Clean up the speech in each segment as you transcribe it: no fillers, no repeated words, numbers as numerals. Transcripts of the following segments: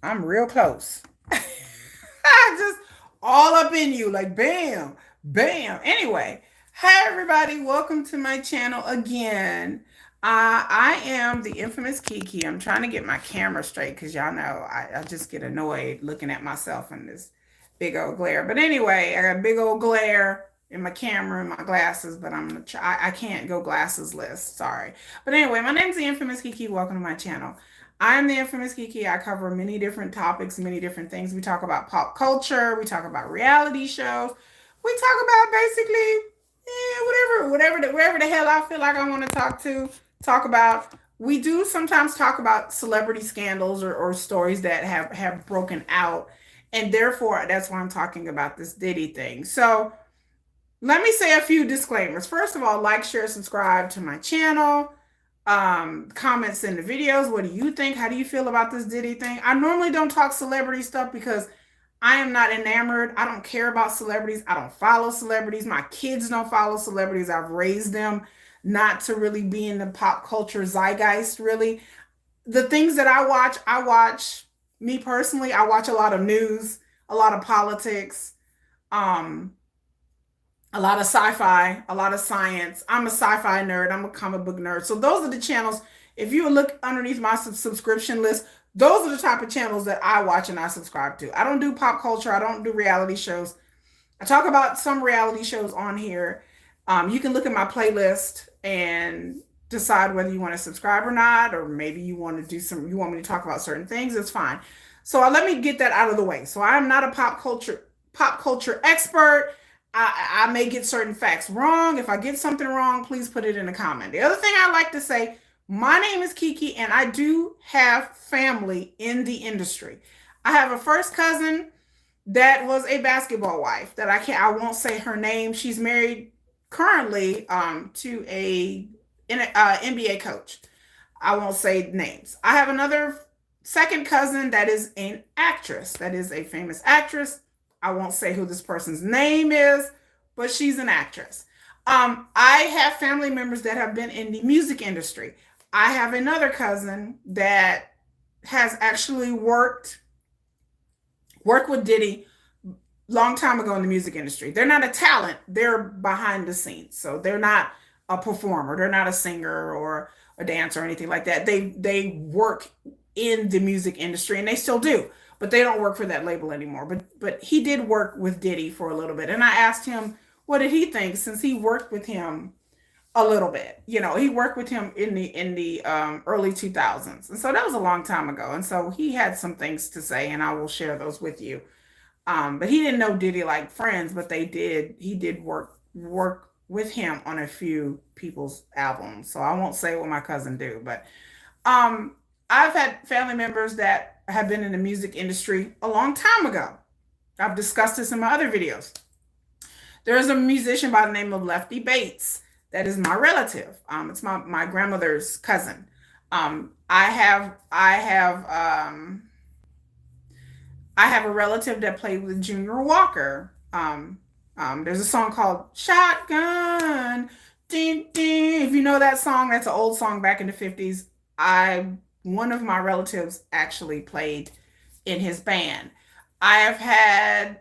I'm real close. I just all up in you, like bam, bam. Anyway, hi everybody, welcome to my channel again. I am the infamous Kiki. I'm trying to get my camera straight because y'all know I just get annoyed looking at myself in this big old glare. But anyway, I got a big old glare in my camera and my glasses, but I'm gonna try. I can't go glassesless. Sorry. But anyway, my name's the infamous Kiki. Welcome to my channel. I'm the infamous Kiki. I cover many different topics, many different things. We talk about pop culture. We talk about reality shows. We talk about basically whatever the hell I feel like I want to talk about. We do sometimes talk about celebrity scandals or stories that have broken out, and therefore that's why I'm talking about this Diddy thing. So let me say a few disclaimers. First of all, like, share, subscribe to my channel. Comments in the videos. What do you think? How do you feel about this Diddy thing? I normally don't talk celebrity stuff because I am not enamored. I don't care about celebrities. I don't follow celebrities. My kids don't follow celebrities. I've raised them not to really be in the pop culture zeitgeist, really. The things that I watch, me personally, I watch a lot of news, a lot of politics. Um, a lot of sci-fi, a lot of science. I'm a sci-fi nerd. I'm a comic book nerd. So those are the channels. If you look underneath my subscription list, those are the type of channels that I watch and I subscribe to. I don't do pop culture. I don't do reality shows. I talk about some reality shows on here. You can look at my playlist and decide whether you want to subscribe or not, or maybe you want to do some. You want me to talk about certain things. It's fine. So let me get that out of the way. So I'm not a pop culture expert. I may get certain facts wrong. If I get something wrong, please put it in a comment. The other thing I like to say, my name is Kiki, and I do have family in the industry. I have a first cousin that was a basketball wife that I won't say her name. She's married currently to a NBA coach. I won't say names. I have another second cousin that is an actress, that is a famous actress. I won't say who this person's name is, but she's an actress. I have family members that have been in the music industry. I have another cousin that has actually worked with Diddy long time ago in the music industry. They're not a talent, they're behind the scenes. So they're not a performer, they're not a singer or a dancer or anything like that. They work in the music industry and they still do, but they don't work for that label anymore. But he did work with Diddy for a little bit. And I asked him what did he think since he worked with him a little bit. You know, he worked with him in the early 2000s. And so that was a long time ago. And so he had some things to say and I will share those with you. But he didn't know Diddy like friends, but he did work with him on a few people's albums. So I won't say what my cousin do, but I've had family members that have been in the music industry a long time ago. I've discussed this in my other videos. There is a musician by the name of Lefty Bates that is my relative. It's my grandmother's cousin. I have a relative that played with Junior Walker. There's a song called Shotgun. Ding, ding. If you know that song, that's an old song back in the 50s. One of my relatives actually played in his band. I have had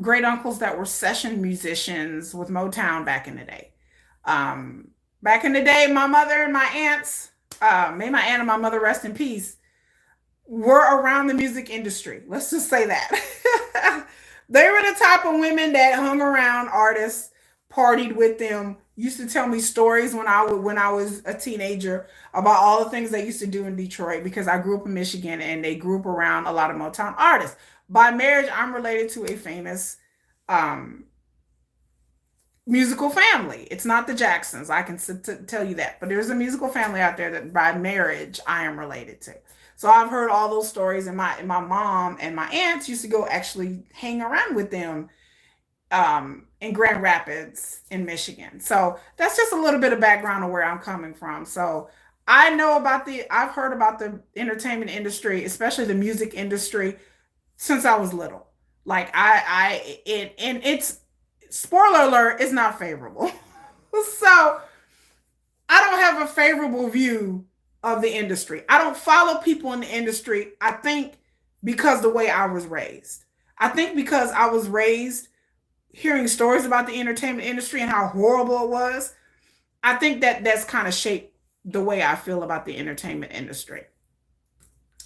great uncles that were session musicians with Motown back in the day. Back in the day, my mother and my aunts, may my aunt and my mother rest in peace, were around the music industry. Let's just say that. They were the type of women that hung around artists, partied with them, used to tell me stories when I was a teenager about all the things they used to do in Detroit because I grew up in Michigan and they grew up around a lot of Motown artists. By marriage, I'm related to a famous um, musical family. It's not the Jacksons. I can tell you that. But there's a musical family out there that by marriage I am related to. So I've heard all those stories, and my mom and my aunts used to go actually hang around with them in Grand Rapids in Michigan. So that's just a little bit of background of where I'm coming from. So I've heard about the entertainment industry, especially the music industry, since I was little. Like and it's spoiler alert, it's not favorable. So I don't have a favorable view of the industry. I don't follow people in the industry. I think because the way I was raised. I think because I was raised hearing stories about the entertainment industry and how horrible it was. I think that that's kind of shaped the way I feel about the entertainment industry.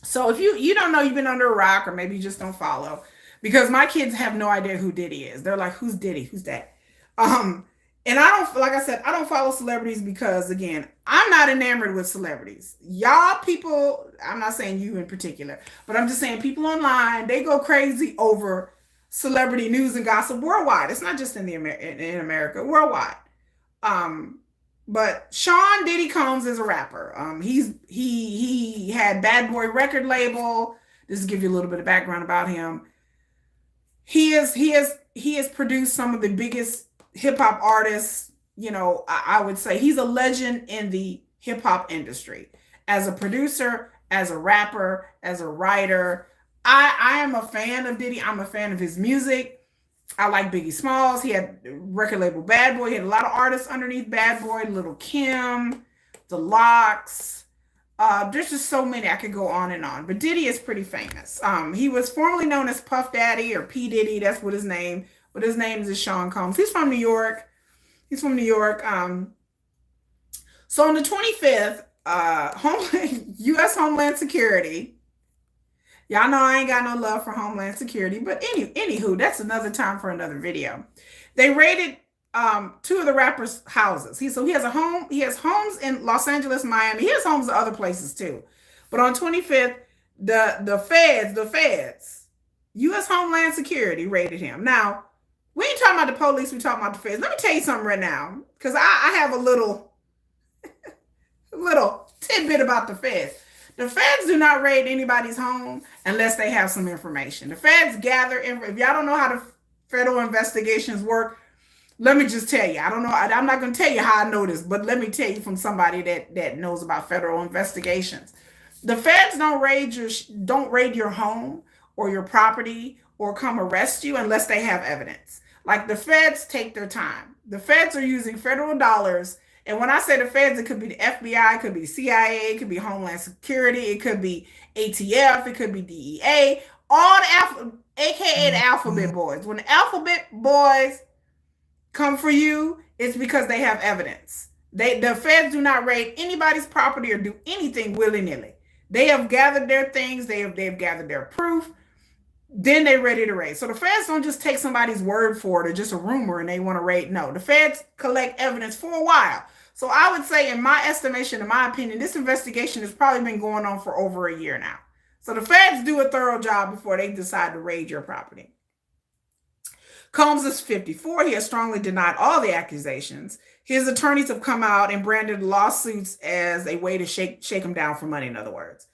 So if you don't know, you've been under a rock, or maybe you just don't follow, because my kids have no idea who Diddy is. They're like, "Who's Diddy? Who's that?" Um, and I don't, like I said, I don't follow celebrities because, again, I'm not enamored with celebrities. Y'all people, I'm not saying you in particular, but I'm just saying people online, they go crazy over celebrity news and gossip worldwide. It's not just in in America, worldwide. Um, but Sean Diddy Combs is a rapper. He had Bad Boy record label. Just to give you a little bit of background about him. He has produced some of the biggest hip hop artists. You know, I would say he's a legend in the hip hop industry as a producer, as a rapper, as a writer. I am a fan of Diddy. I'm a fan of his music. I like Biggie Smalls. He had record label Bad Boy. He had a lot of artists underneath Bad Boy. Little Kim, The Locks. There's just so many. I could go on and on. But Diddy is pretty famous. He was formerly known as Puff Daddy or P Diddy. That's what his name. But his name is Sean Combs. He's from New York. He's from New York. So on the 25th, U.S. Homeland Security. Y'all know I ain't got no love for Homeland Security, but anywho, that's another time for another video. They raided two of the rappers' houses. He has a home. He has homes in Los Angeles, Miami. He has homes in other places too. But on 25th, the feds, U.S. Homeland Security raided him. Now we ain't talking about the police. We talking about the feds. Let me tell you something right now, because I have a little tidbit about the feds. The feds do not raid anybody's home unless they have some information. The feds gather, if y'all don't know how the federal investigations work, let me just tell you. I don't know. I'm not going to tell you how I know this, but let me tell you from somebody that knows about federal investigations. The feds don't raid your home or your property or come arrest you unless they have evidence. Like, the feds take their time. The feds are using federal dollars. And when I say the feds, it could be the FBI, it could be the CIA, it could be Homeland Security, it could be ATF, it could be DEA, all the AKA the alphabet boys. When the alphabet boys come for you, it's because they have evidence. The feds do not raid anybody's property or do anything willy-nilly. They have gathered their things, they've gathered their proof, then they're ready to raid. So the feds don't just take somebody's word for it or just a rumor and they want to raid. No, the feds collect evidence for a while. So I would say, in my estimation, in my opinion, this investigation has probably been going on for over a year now. So the feds do a thorough job before they decide to raid your property. Combs is 54. He has strongly denied all the accusations. His attorneys have come out and branded lawsuits as a way to shake him down for money, in other words.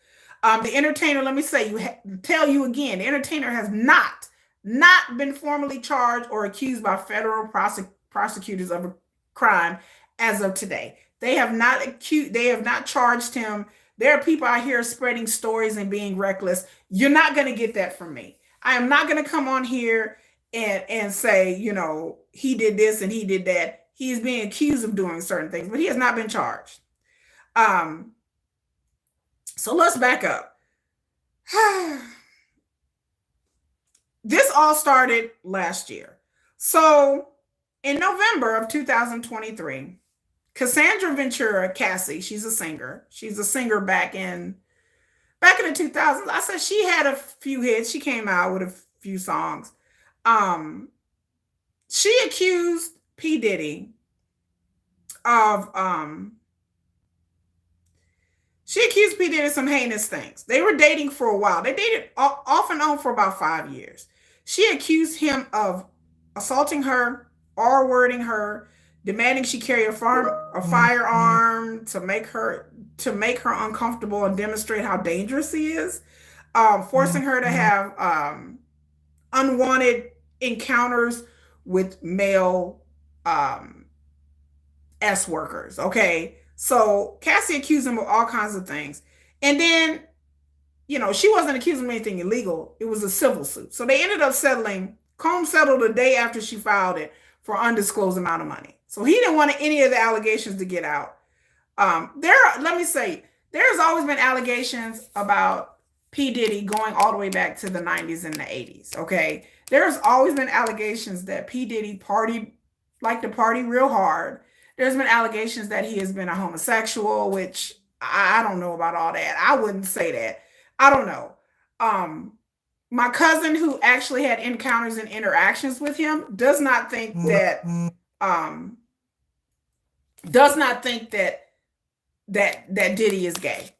The entertainer, let me tell you again, the entertainer has not been formally charged or accused by federal prosecutors of a crime as of today. They have not charged him. There are people out here spreading stories and being reckless. You're not going to get that from me. I am not going to come on here and say, you know, he did this and he did that. He is being accused of doing certain things, but he has not been charged. So let's back up. This all started last year. So in November of 2023, Cassandra Ventura, Cassie, she's a singer. She's a singer back in the 2000s. I said she had a few hits. She came out with a few songs. She accused P. Diddy of some heinous things. They were dating for a while. They dated off and on for about 5 years. She accused him of assaulting her, R-wording her, demanding she carry a firearm to make her uncomfortable and demonstrate how dangerous he is, forcing her to have unwanted encounters with male S workers. Okay, so Cassie accused him of all kinds of things, and then, you know, she wasn't accusing him of anything illegal. It was a civil suit. So they ended up settling. Combs settled the day after she filed it for undisclosed amount of money. So he didn't want any of the allegations to get out. Let me say, there's always been allegations about P. Diddy going all the way back to the 90s and the 80s. Okay. There's always been allegations that P. Diddy partied, like to party real hard. There's been allegations that he has been a homosexual, which I don't know about all that. I wouldn't say that. I don't know. Um, my cousin, who actually had encounters and interactions with him, um, does not think that Diddy is gay.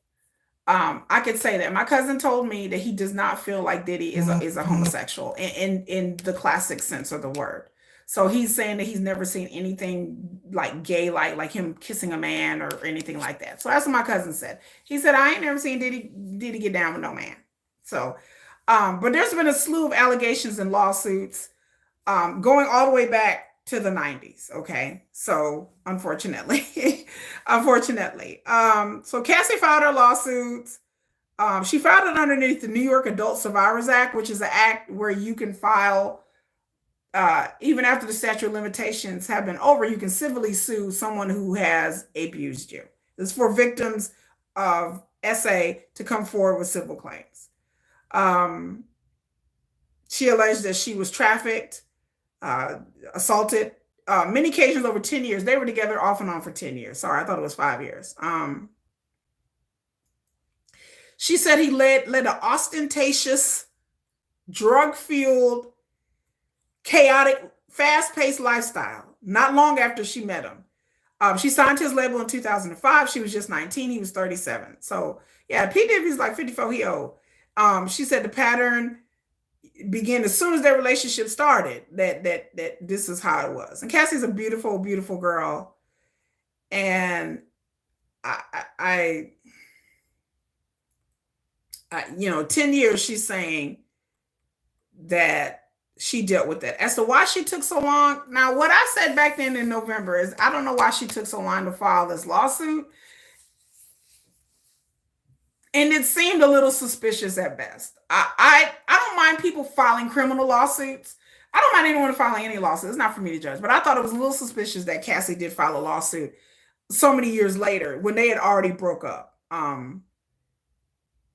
I could say that my cousin told me that he does not feel like Diddy is a homosexual in the classic sense of the word. So he's saying that he's never seen anything like gay, like him kissing a man or anything like that. So that's what my cousin said. He said, I ain't never seen Diddy get down with no man. So, but there's been a slew of allegations and lawsuits going all the way back to the 90s. Okay. So unfortunately, so Cassie filed her lawsuits. She filed it underneath the New York Adult Survivors Act, which is an act where you can file, even after the statute of limitations have been over, you can civilly sue someone who has abused you. It's for victims of SA to come forward with civil claims. She alleged that she was trafficked, assaulted, many occasions over 10 years. They were together off and on for 10 years. Sorry, I thought it was 5 years. She said he led an ostentatious, drug-fueled, chaotic, fast-paced lifestyle not long after she met him. She signed his label in 2005. She was just 19. He was 37. So, yeah, P. Diddy's like 54. He old. She said the pattern began as soon as their relationship started, that this is how it was. And Cassie's a beautiful, beautiful girl. And I 10 years she's saying that she dealt with that. As to why she took so long, now what I said back then in November is I don't know why she took so long to file this lawsuit. And it seemed a little suspicious at best. I don't mind people filing criminal lawsuits. I don't mind anyone filing any lawsuit. It's not for me to judge. But I thought it was a little suspicious that Cassie did file a lawsuit so many years later when they had already broke up.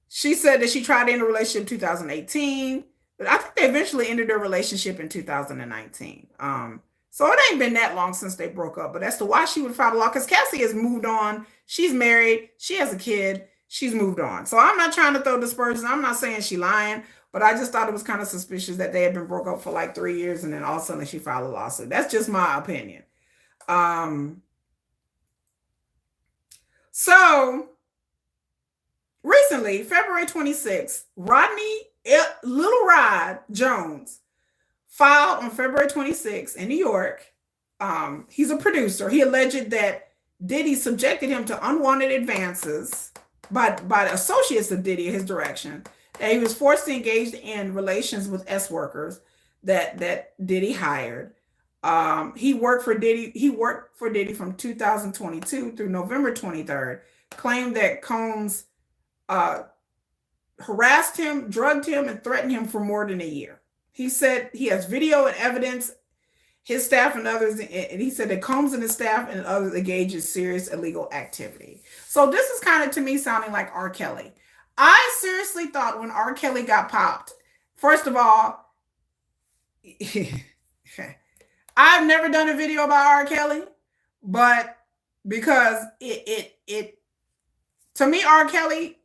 She said that she tried to end a relationship in 2018, but I think they eventually ended their relationship in 2019. So it ain't been that long since they broke up. But as to why she would file a law, because Cassie has moved on. She's married. She has a kid. She's moved on. So I'm not trying to throw dispersion. I'm not saying she's lying, but I just thought it was kind of suspicious that they had been broke up for like 3 years and then all of a sudden she filed a lawsuit. That's just my opinion. So recently, February 26th, Rodney Little Rod Jones filed on February 26th in New York. He's a producer. He alleged that Diddy subjected him to unwanted advances by the associates of Diddy in his direction, that he was forced to engage in relations with S workers that Diddy hired. He worked for Diddy from 2022 through November 23rd, claimed that Combs harassed him, drugged him, and threatened him for more than a year. He said he has video and evidence, his staff and others, and he said that Combs and his staff and others engaged in serious illegal activity. So this is kind of, to me, sounding like R. Kelly. I seriously thought when R. Kelly got popped, first of all, I've never done a video about R. Kelly, but because it to me, R. Kelly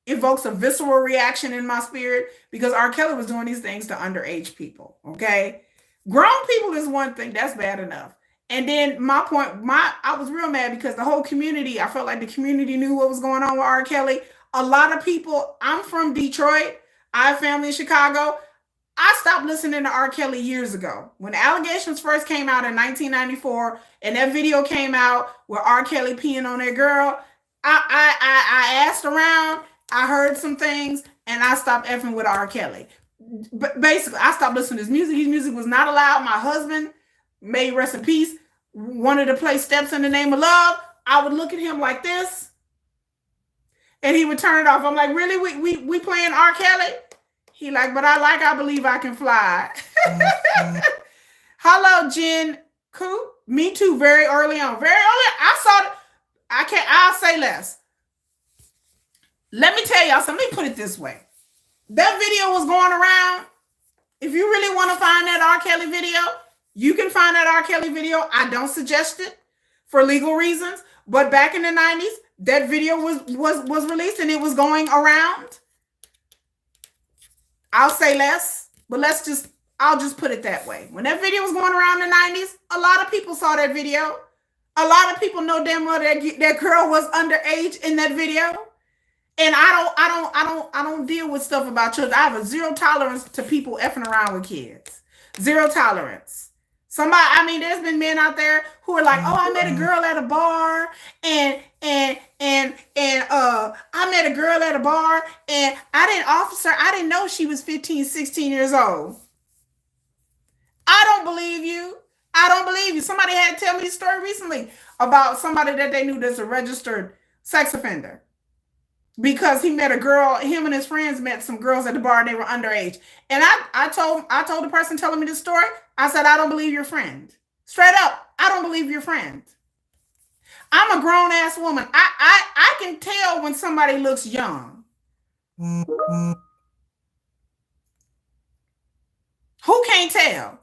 evokes a visceral reaction in my spirit because R. Kelly was doing these things to underage people. Okay. Grown people is one thing, that's bad enough. And then I was real mad because the whole community, I felt like the community knew what was going on with R. Kelly. A lot of people, I'm from Detroit, I have family in Chicago. I stopped listening to R. Kelly years ago. When the allegations first came out in 1994 and that video came out with R. Kelly peeing on that girl, I asked around, I heard some things, and I stopped effing with R. Kelly. But basically, I stopped listening to his music. His music was not allowed. My husband, may rest in peace, wanted to play Steps in the Name of Love. I would look at him like this, and he would turn it off. I'm like, really? We playing R. Kelly? He like, but I Believe I Can Fly. Hello, Jen Coop. Me too, very early on. Very early. I saw it. I'll say less. Let me tell y'all something. Let me put it this way. That video was going around. If you really want to find that R. Kelly video, you can find that R. Kelly video. I don't suggest it for legal reasons. But back in the 90s, that video was released and it was going around. I'll say less, but I'll just put it that way. When that video was going around in the 90s, a lot of people saw that video. A lot of people know damn well that girl was underage in that video. And I don't deal with stuff about children. I have a zero tolerance to people effing around with kids. Zero tolerance. I mean, there's been men out there who are like, oh, I met a girl at a bar and I met a girl at a bar and I didn't know she was 15, 16 years old. I don't believe you. I don't believe you. Somebody had to tell me a story recently about somebody that they knew that's a registered sex offender. Because he met a girl, him and his friends met some girls at the bar and they were underage. And I told the person telling me this story, I said, I don't believe your friend. Straight up, I don't believe your friend. I'm a grown ass woman. I can tell when somebody looks young. Who can't tell?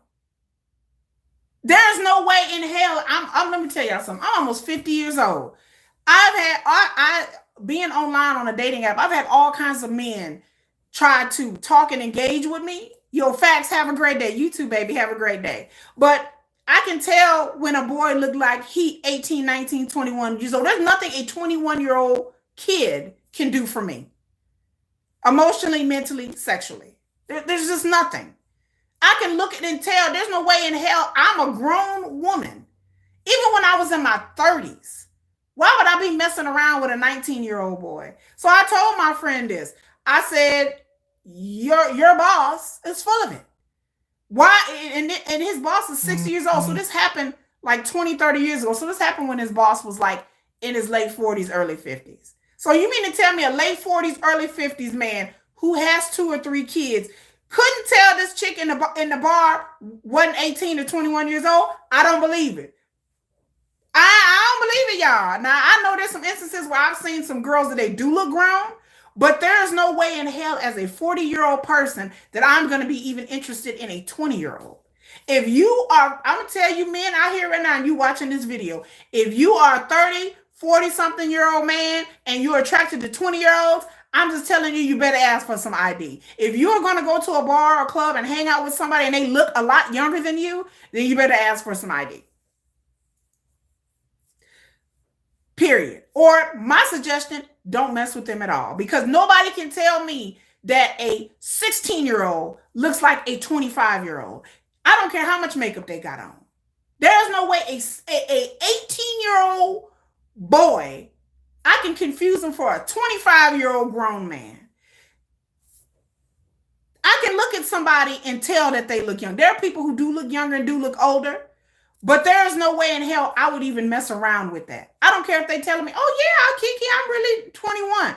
There's no way in hell. Let me tell y'all something. I'm almost 50 years old. Being online on a dating app, I've had all kinds of men try to talk and engage with me. Yo, facts, have a great day. You too, baby, have a great day. But I can tell when a boy looked like he 18, 19, 21 years old. There's nothing a 21-year-old kid can do for me. Emotionally, mentally, sexually. There's just nothing. I can look at and tell there's no way in hell I'm a grown woman. Even when I was in my 30s. Why would I be messing around with a 19-year-old boy? So I told my friend this. I said, your boss is full of it. Why? And his boss is 60 years old. So this happened like 20, 30 years ago. So this happened when his boss was like in his late 40s, early 50s. So you mean to tell me a late 40s, early 50s man who has 2 or 3 kids couldn't tell this chick in the bar wasn't 18 or 21 years old? I don't believe it. I don't believe it, y'all. Now, I know there's some instances where I've seen some girls that they do look grown, but there is no way in hell as a 40-year-old person that I'm going to be even interested in a 20-year-old. If you are, I'm going to tell you men out here right now, and you watching this video, if you are a 30, 40-something-year-old man and you're attracted to 20-year-olds, I'm just telling you, you better ask for some ID. If you're going to go to a bar or club and hang out with somebody and they look a lot younger than you, then you better ask for some ID. Period. Or my suggestion, don't mess with them at all. Because nobody can tell me that a 16-year-old looks like a 25-year-old. I don't care how much makeup they got on. There's no way a 18-year-old boy, I can confuse him for a 25-year-old grown man. I can look at somebody and tell that they look young. There are people who do look younger and do look older. But there is no way in hell I would even mess around with that. I don't care if they telling me, oh yeah, Kiki, I'm really 21.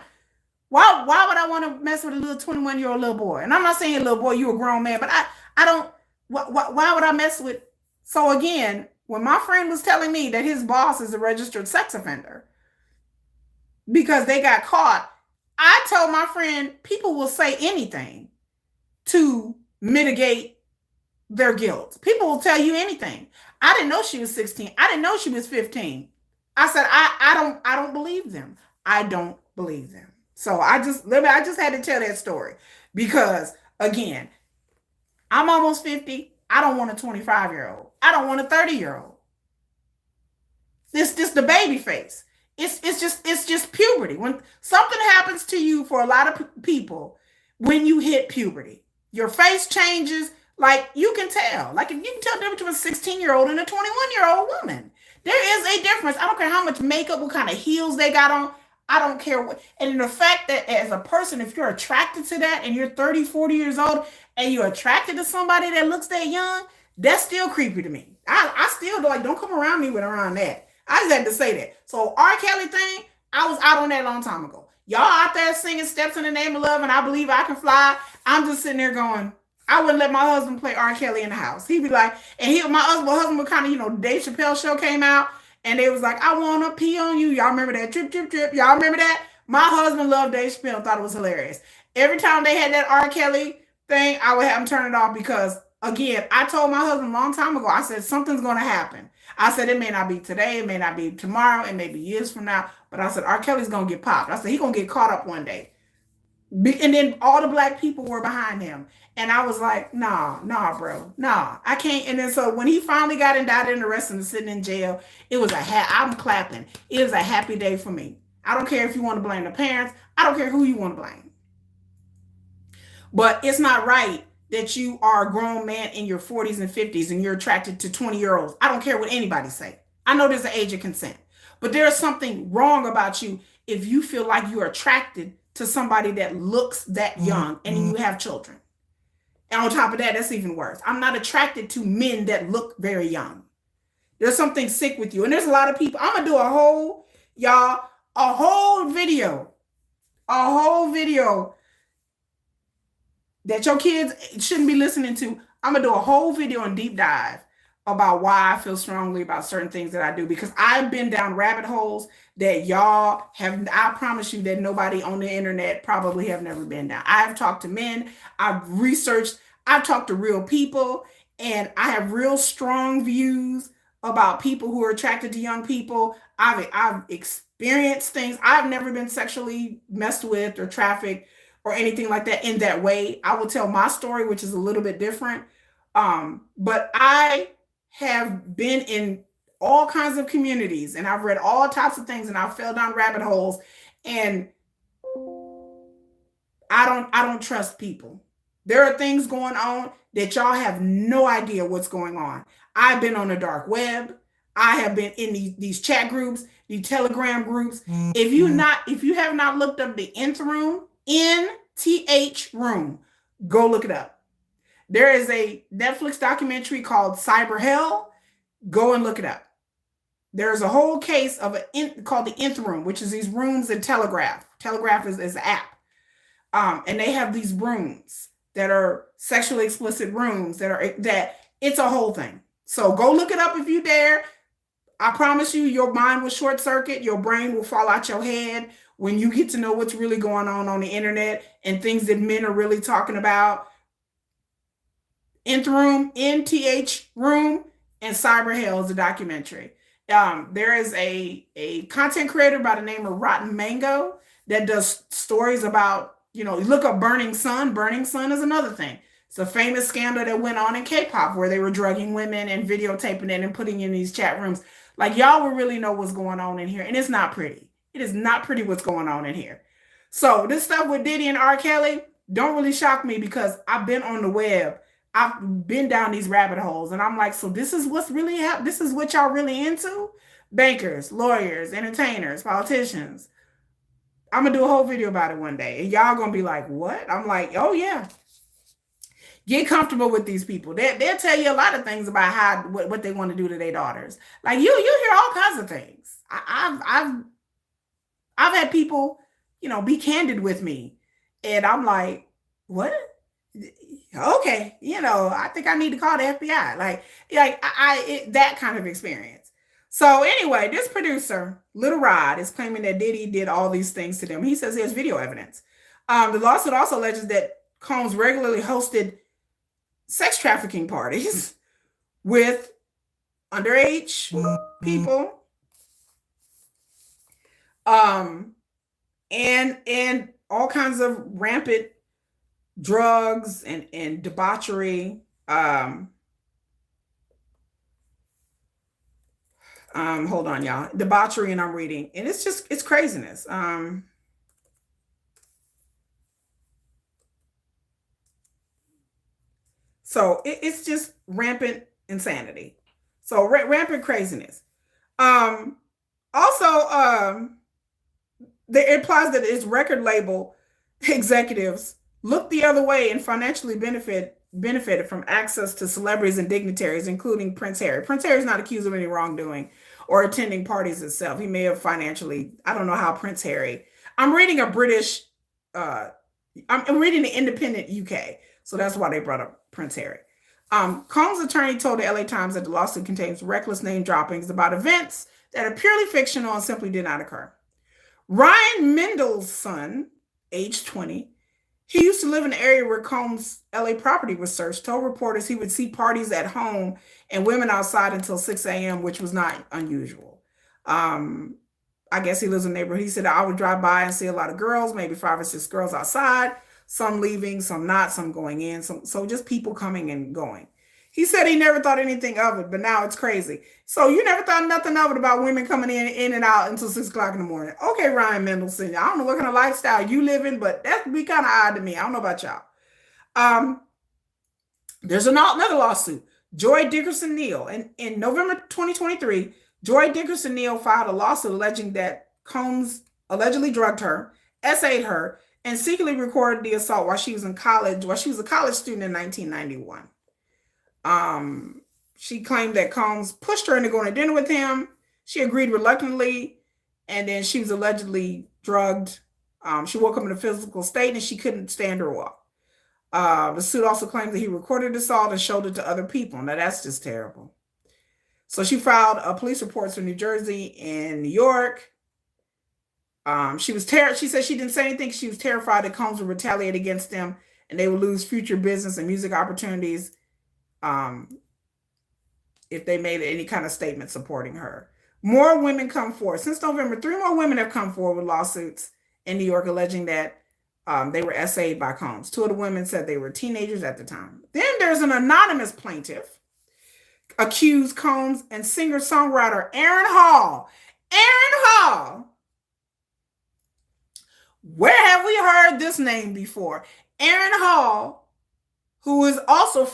Why would I want to mess with a little 21-year-old little boy? And I'm not saying little boy, you a grown man, but I don't, why would I mess with? So again, when my friend was telling me that his boss is a registered sex offender because they got caught, I told my friend, people will say anything to mitigate their guilt. People will tell you anything. I didn't know she was 16. I didn't know she was 15. I said, I don't believe them. I don't believe them. So I just had to tell that story because again, I'm almost 50. I don't want a 25-year-old. I don't want a 30-year-old. This the baby face. It's just puberty. When something happens to you for a lot of people, when you hit puberty, your face changes. Like you can tell. Like if you can tell the difference between a 16-year-old and a 21-year-old woman. There is a difference. I don't care how much makeup, what kind of heels they got on. I don't care what. And the fact that as a person, if you're attracted to that and you're 30, 40 years old and you're attracted to somebody that looks that young, that's still creepy to me. I still don't come around me with around that. I just had to say that. So R. Kelly thing, I was out on that a long time ago. Y'all out there singing Steps in the Name of Love and I Believe I Can Fly. I'm just sitting there going, I wouldn't let my husband play R. Kelly in the house. He'd be like, and my husband would kind of, Dave Chappelle show came out and they was like, I want to pee on you. Y'all remember that? Drip, drip, drip. Y'all remember that? My husband loved Dave Chappelle, thought it was hilarious. Every time they had that R. Kelly thing, I would have him turn it off because, again, I told my husband a long time ago, I said, something's going to happen. I said, it may not be today, it may not be tomorrow, it may be years from now, but I said, R. Kelly's going to get popped. I said, he's going to get caught up one day. And then all the black people were behind him. And I was like, nah, bro, nah, I can't. And then so when he finally got indicted and arrested and sitting in jail, it was I'm clapping. It was a happy day for me. I don't care if you want to blame the parents. I don't care who you want to blame. But it's not right that you are a grown man in your 40s and 50s and you're attracted to 20-year-olds. I don't care what anybody say. I know there's an age of consent. But there's something wrong about you if you feel like you're attracted to somebody that looks that young and you have children. And on top of that, that's even worse. I'm not attracted to men that look very young. There's something sick with you. And there's a lot of people. I'm going to do a whole video that your kids shouldn't be listening to. I'm going to do a whole video and deep dive about why I feel strongly about certain things that I do, because I've been down rabbit holes that y'all have. I promise you that nobody on the internet probably have never been down. I've talked to men, I've researched, I've talked to real people, and I have real strong views about people who are attracted to young people. I've experienced things. I've never been sexually messed with or trafficked or anything like that in that way. I will tell my story, which is a little bit different. But I have been in all kinds of communities and I've read all types of things and I fell down rabbit holes, and I don't trust people. There are things going on that y'all have no idea what's going on. I've been on the dark web. I have been in these chat groups, these Telegram groups. If you have not looked up the Nth Room, NTH Room, go look it up. There is a Netflix documentary called Cyber Hell. Go and look it up. There's a whole case of called the Nth Room, which is these rooms in Telegraph. Telegraph is an app. And they have these rooms that are sexually explicit rooms that it's a whole thing. So go look it up if you dare. I promise you, your mind will short circuit. Your brain will fall out your head when you get to know what's really going on the internet and things that men are really talking about. Nth Room, NTH Room, and Cyber Hell is a documentary. There is a content creator by the name of Rotten Mango that does stories about, look up Burning Sun. Burning Sun is another thing. It's a famous scandal that went on in K-pop where they were drugging women and videotaping it and putting in these chat rooms. Like, y'all will really know what's going on in here. And it's not pretty. It is not pretty what's going on in here. So this stuff with Diddy and R. Kelly don't really shock me because I've been on the web. I've been down these rabbit holes and I'm like, so this is what's really happening. This is what y'all really into? Bankers, lawyers, entertainers, politicians. I'm going to do a whole video about it one day. And y'all going to be like, what? I'm like, oh yeah. Get comfortable with these people. They'll tell you a lot of things about what they want to do to their daughters. Like you hear all kinds of things. I've had people, be candid with me. And I'm like, what? Okay, I think I need to call the FBI. Like that kind of experience. So anyway, this producer, Little Rod, is claiming that Diddy did all these things to them. He says there's video evidence. The lawsuit also alleges that Combs regularly hosted sex trafficking parties with underage people, and all kinds of rampant drugs and debauchery. Hold on, y'all. Debauchery, and I'm reading, and it's craziness. So it's just rampant insanity. So rampant craziness. Also, it implies that its record label executives looked the other way and financially benefited from access to celebrities and dignitaries, including Prince Harry. Prince Harry is not accused of any wrongdoing or attending parties himself. He may have financially, I don't know how Prince Harry. I'm reading a British, I'm reading the Independent UK, so that's why they brought up Prince Harry. Combs' attorney told the LA Times that the lawsuit contains reckless name droppings about events that are purely fictional and simply did not occur. Ryan Mendelsohn, age 20, he used to live in the area where Combs' LA property was searched, told reporters he would see parties at home and women outside until 6 a.m., which was not unusual. Um, I guess he lives in a neighborhood. He said, I would drive by and see a lot of girls, maybe 5 or 6 girls outside, some leaving, some not, some going in. So just people coming and going. He said he never thought anything of it, but now it's crazy. So you never thought nothing of it about women coming in and out until 6 o'clock in the morning. Okay, Ryan Mendelsohn. I don't know what kind of lifestyle you live in, but that'd be kind of odd to me. I don't know about y'all. Um, there's another lawsuit. Joy Dickerson Neal. In November 2023, Joy Dickerson Neal filed a lawsuit alleging that Combs allegedly drugged her, essayed her, and secretly recorded the assault while she was in college, while she was a college student in 1991. Um, she claimed that Combs pushed her into going to dinner with him. She agreed reluctantly, and then she was allegedly drugged. She woke up in a physical state and she couldn't stand or walk. The suit also claims that he recorded the assault and showed it to other people. Now that's just terrible. So she filed police reports for New Jersey and New York. She was She said she didn't say anything. She was terrified that Combs would retaliate against them and they would lose future business and music opportunities um, if they made any kind of statement supporting her. More women come forward. Since November, 3 more women have come forward with lawsuits in New York alleging that they were essayed by Combs. 2 of the women said they were teenagers at the time. Then there's an anonymous plaintiff accused Combs and singer-songwriter Aaron Hall. Aaron Hall. Where have we heard this name before? Aaron Hall, who is also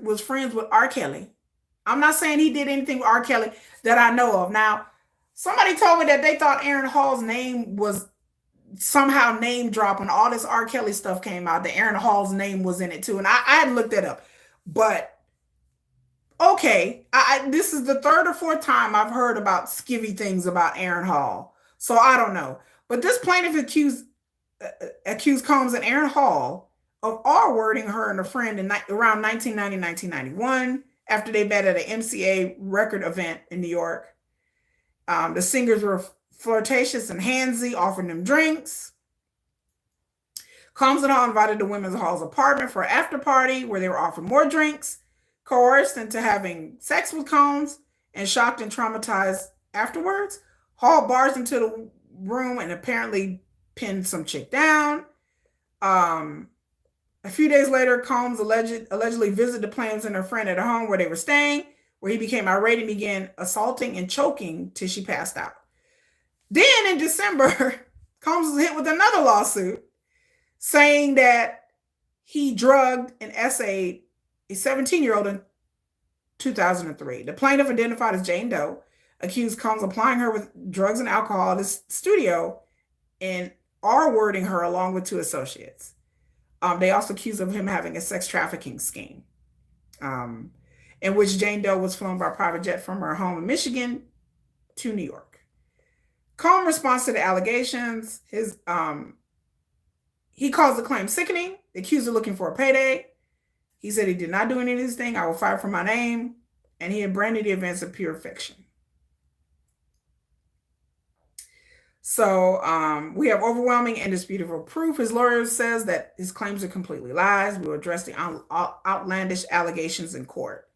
was friends with R. Kelly. I'm not saying he did anything with R. Kelly that I know of. Now, somebody told me that they thought Aaron Hall's name was somehow name drop when all this R. Kelly stuff came out. That Aaron Hall's name was in it too, and I had looked it up. But okay, this is the 3rd or 4th time I've heard about skivvy things about Aaron Hall, so I don't know. But this plaintiff accused Combs and Aaron Hall of R-wording her and a friend in around 1990, 1991 after they met at an MCA record event in New York. The singers were flirtatious and handsy, offering them drinks. Combs and Hall invited the women to Hall's apartment for an after party where they were offered more drinks, coerced into having sex with Combs, and shocked and traumatized afterwards. Hall barged into the room and apparently pinned some chick down. A few days later, Combs allegedly visited the plaintiffs and her friend at a home where they were staying, where he became irate and began assaulting and choking till she passed out. Then in December, Combs was hit with another lawsuit saying that he drugged and essayed a 17-year-old in 2003. The plaintiff, identified as Jane Doe, accused Combs of applying her with drugs and alcohol at his studio and R-wording her along with 2 associates. They also accused of him having a sex trafficking scheme, in which Jane Doe was flown by private jet from her home in Michigan to New York. Combs responds to the allegations. He calls the claim sickening. The accuser looking for a payday. He said he did not do any of this thing. I will fight for my name. And he had branded the events of pure fiction. So we have overwhelming and indisputable proof. His lawyer says that his claims are completely lies. We will address the outlandish allegations in court.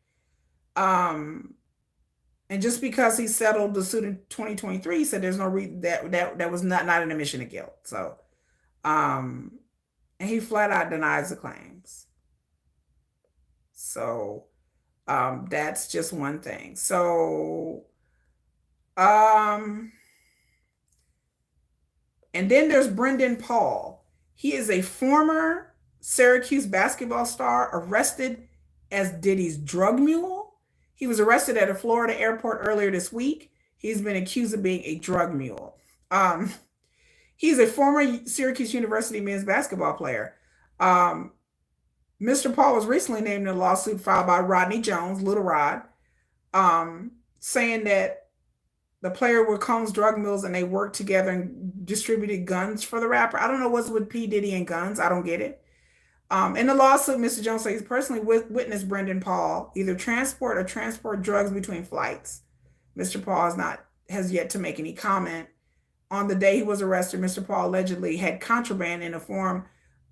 And just because he settled the suit in 2023, he said there's no reason that was not an admission of guilt. So, and he flat out denies the claims. So, that's just one thing. So, and then there's Brendan Paul. He is a former Syracuse basketball star arrested as Diddy's drug mule. He was arrested at a Florida airport earlier this week. He's been accused of being a drug mule. He's a former Syracuse University men's basketball player. Mr. Paul was recently named in a lawsuit filed by Rodney Jones, Little Rod, saying that the player would Combs drug mules and they worked together and distributed guns for the rapper. I don't know what's with P. Diddy and guns. I don't get it. In the lawsuit, Mr. Jones says he's personally witnessed Brendan Paul either transport drugs between flights. Mr. Paul has yet to make any comment On the day he was arrested, Mr. Paul allegedly had contraband in the form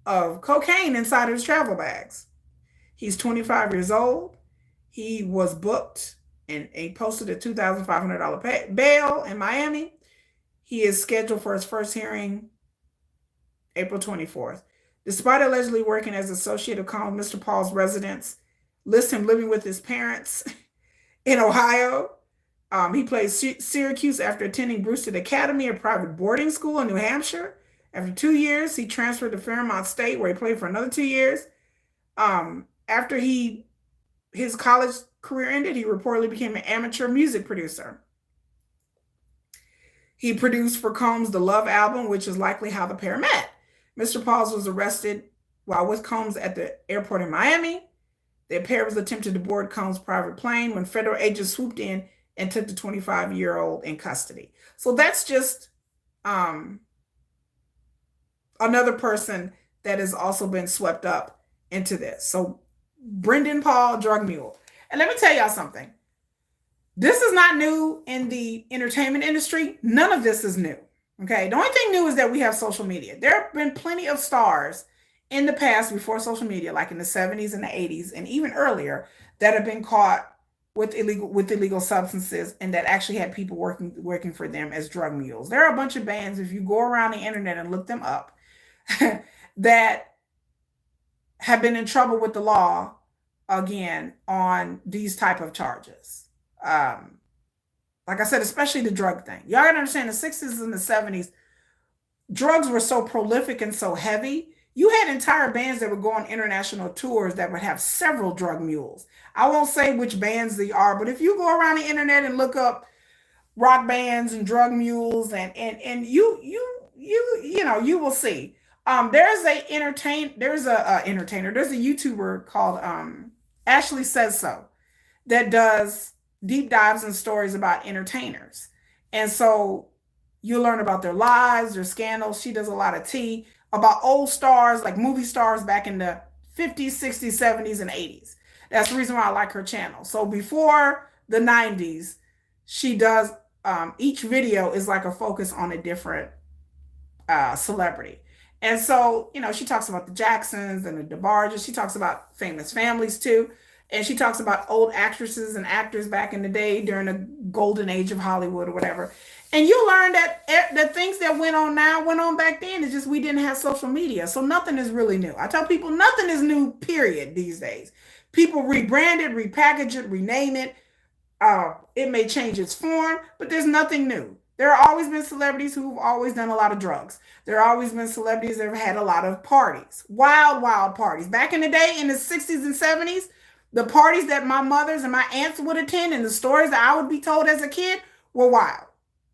of cocaine inside of his travel bags. He's 25 years old. He was booked and he posted a $2,500 bail in Miami. He is scheduled for his first hearing April 24th. Despite allegedly working as associate of Combs, Mr. Paul's residence lists him living with his parents in Ohio. He played Syracuse after attending Brewster Academy, a private boarding school in New Hampshire. After 2 years, he transferred to Fairmont State, where he played for another 2 years. After his college career ended, he reportedly became an amateur music producer. He produced for Combs' The Love album, which is likely how the pair met. Mr. Pauls was arrested while with Combs at the airport in Miami. The pair was attempting to board Combs' private plane when federal agents swooped in and took the 25-year-old in custody. So that's just another person that has also been swept up into this. So Brendan Paul, drug mule. And let me tell y'all something. This is not new in the entertainment industry. None of this is new. Okay. The only thing new is that we have social media. There have been plenty of stars in the past before social media, like in the 70s and the 80s, and even earlier, that have been caught with illegal substances and that actually had people working for them as drug mules. There are a bunch of bands, if you go around the internet and look them up, that have been in trouble with the law again on these type of charges. Like I said, especially the drug thing. Y'all gotta understand, the 60s and the 70s, drugs were so prolific and so heavy. You had entire bands that would go on international tours that would have several drug mules. I won't say which bands they are, but if you go around the internet and look up rock bands and drug mules, and you will see. There's a YouTuber called Ashley Says So that does deep dives and stories about entertainers. And so you learn about their lives, their scandals. She does a lot of tea about old stars, like movie stars back in the 50s, 60s, 70s, and 80s. That's the reason why I like her channel. So before the 90s, she does, each video is like a focus on a different celebrity. And so, she talks about the Jacksons and the DeBarges. She talks about famous families too. And she talks about old actresses and actors back in the day during the golden age of Hollywood or whatever. And you learn that the things that went on now went on back then. It's just we didn't have social media. So nothing is really new. I tell people nothing is new, period, these days. People rebrand it, repackage it, rename it. It may change its form, but there's nothing new. There have always been celebrities who've always done a lot of drugs. There have always been celebrities that have had a lot of parties. Wild, wild parties. Back in the day, in the 60s and 70s, the parties that my mothers and my aunts would attend and the stories that I would be told as a kid were wild.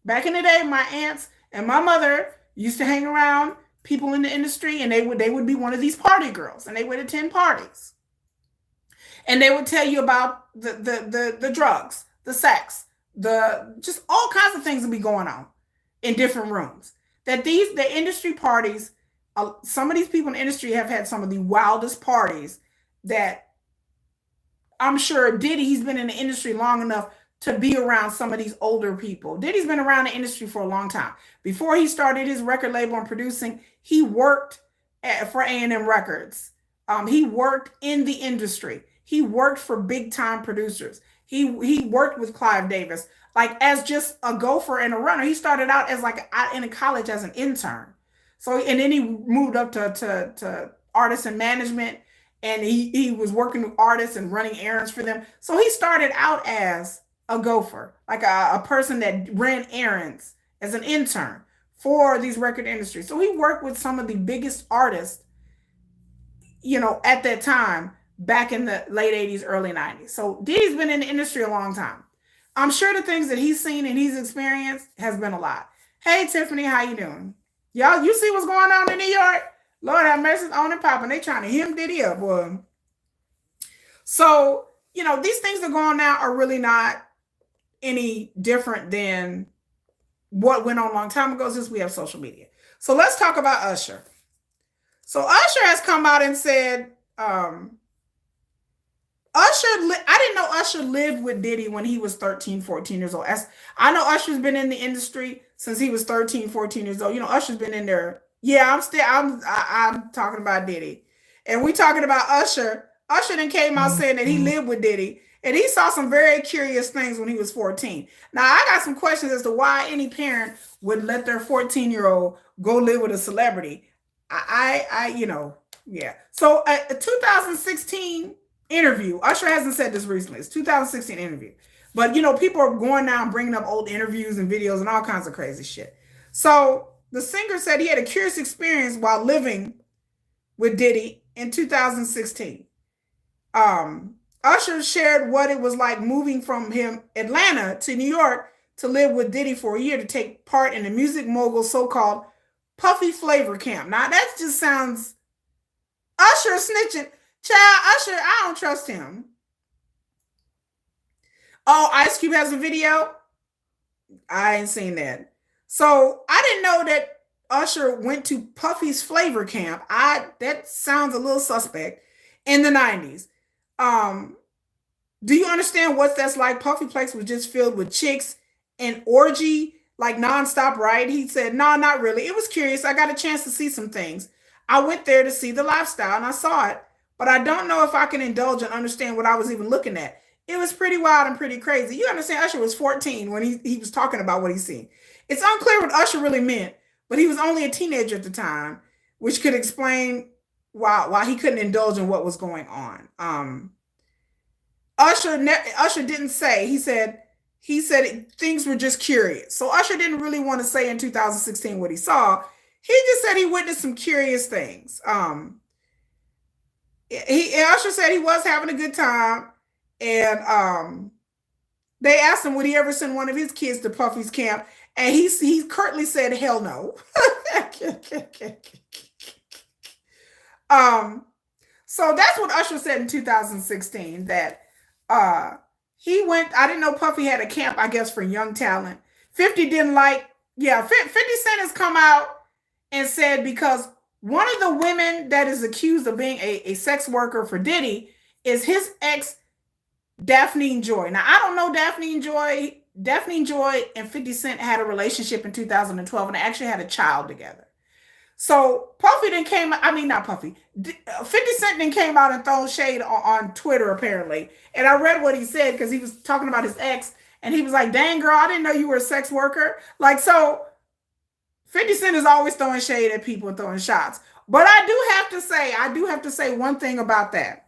Back in the day, my aunts and my mother used to hang around people in the industry, and they would be one of these party girls, and they would attend parties. And they would tell you about the drugs, the sex, just all kinds of things would be going on in different rooms. That the industry parties, some of these people in the industry have had some of the wildest parties that I'm sure Diddy, he's been in the industry long enough to be around some of these older people. Diddy's been around the industry for a long time. Before he started his record label and producing, he worked for A&M Records. He worked in the industry. He worked for big time producers. He worked with Clive Davis, like as just a gopher and a runner. He started out as like in college as an intern. So, and then he moved up to artist and management, and he was working with artists and running errands for them. So he started out as a gopher, like a person that ran errands as an intern for these record industries. So he worked with some of the biggest artists, at that time, back in the late 80s, early 90s. So Diddy's been in the industry a long time. I'm sure the things that he's seen and he's experienced has been a lot. Hey, Tiffany, how you doing? Y'all, you see what's going on in New York? Lord have mercy, on and popping. They trying to hem Diddy up, boy. So, these things that are going on now are really not any different than what went on a long time ago, since we have social media. So let's talk about Usher. So Usher has come out and said, I didn't know Usher lived with Diddy when he was 13, 14 years old. I know Usher's been in the industry since he was 13, 14 years old. You know, Usher's been in there. Yeah, I'm talking about Diddy. And we talking about Usher. Usher then came out saying that he lived with Diddy. And he saw some very curious things when he was 14. Now, I got some questions as to why any parent would let their 14-year-old go live with a celebrity. You know, yeah. So a 2016 interview, Usher hasn't said this recently. It's 2016 interview. But, you know, people are going now and bringing up old interviews and videos and all kinds of crazy shit. So the singer said he had a curious experience while living with Diddy in 2016. Usher shared what it was like moving from him Atlanta to New York to live with Diddy for a year to take part in the music mogul so-called Puffy Flavor Camp. Now that just sounds Usher snitching. Child, Usher, I don't trust him. Oh, Ice Cube has a video? I ain't seen that. So I didn't know that Usher went to Puffy's Flavor Camp. That sounds a little suspect in the 90s. Um, do you understand what that's like? Puffy Place was just filled with chicks and orgy, like nonstop, right? He said, no, not really. It was curious. I got a chance to see some things. I went there to see the lifestyle and I saw it, but I don't know if I can indulge and understand what I was even looking at. It was pretty wild and pretty crazy. You understand, Usher was 14 when he was talking about what he's seen. It's unclear what Usher really meant, but he was only a teenager at the time, which could explain why he couldn't indulge in what was going on. Usher didn't say. He said things were just curious. So Usher didn't really want to say in 2016 what he saw. He just said he witnessed some curious things. Usher said he was having a good time, and they asked him would he ever send one of his kids to Puffy's camp, and he curtly said hell no. um, so that's what Usher said in 2016 that he went. I didn't know Puffy had a camp, I guess, for young talent. 50 didn't like. Yeah, 50 Cent has come out and said because one of the women that is accused of being a sex worker for Diddy is his ex, Daphne Joy. Now, I don't know Daphne Joy. Daphne Joy and 50 Cent had a relationship in 2012 and they actually had a child together. So Puffy then came, I mean, not Puffy, 50 Cent then came out and thrown shade on Twitter apparently. And I read what he said because he was talking about his ex and he was like, dang girl, I didn't know you were a sex worker. Like, so 50 Cent is always throwing shade at people and throwing shots. But I do have to say one thing about that.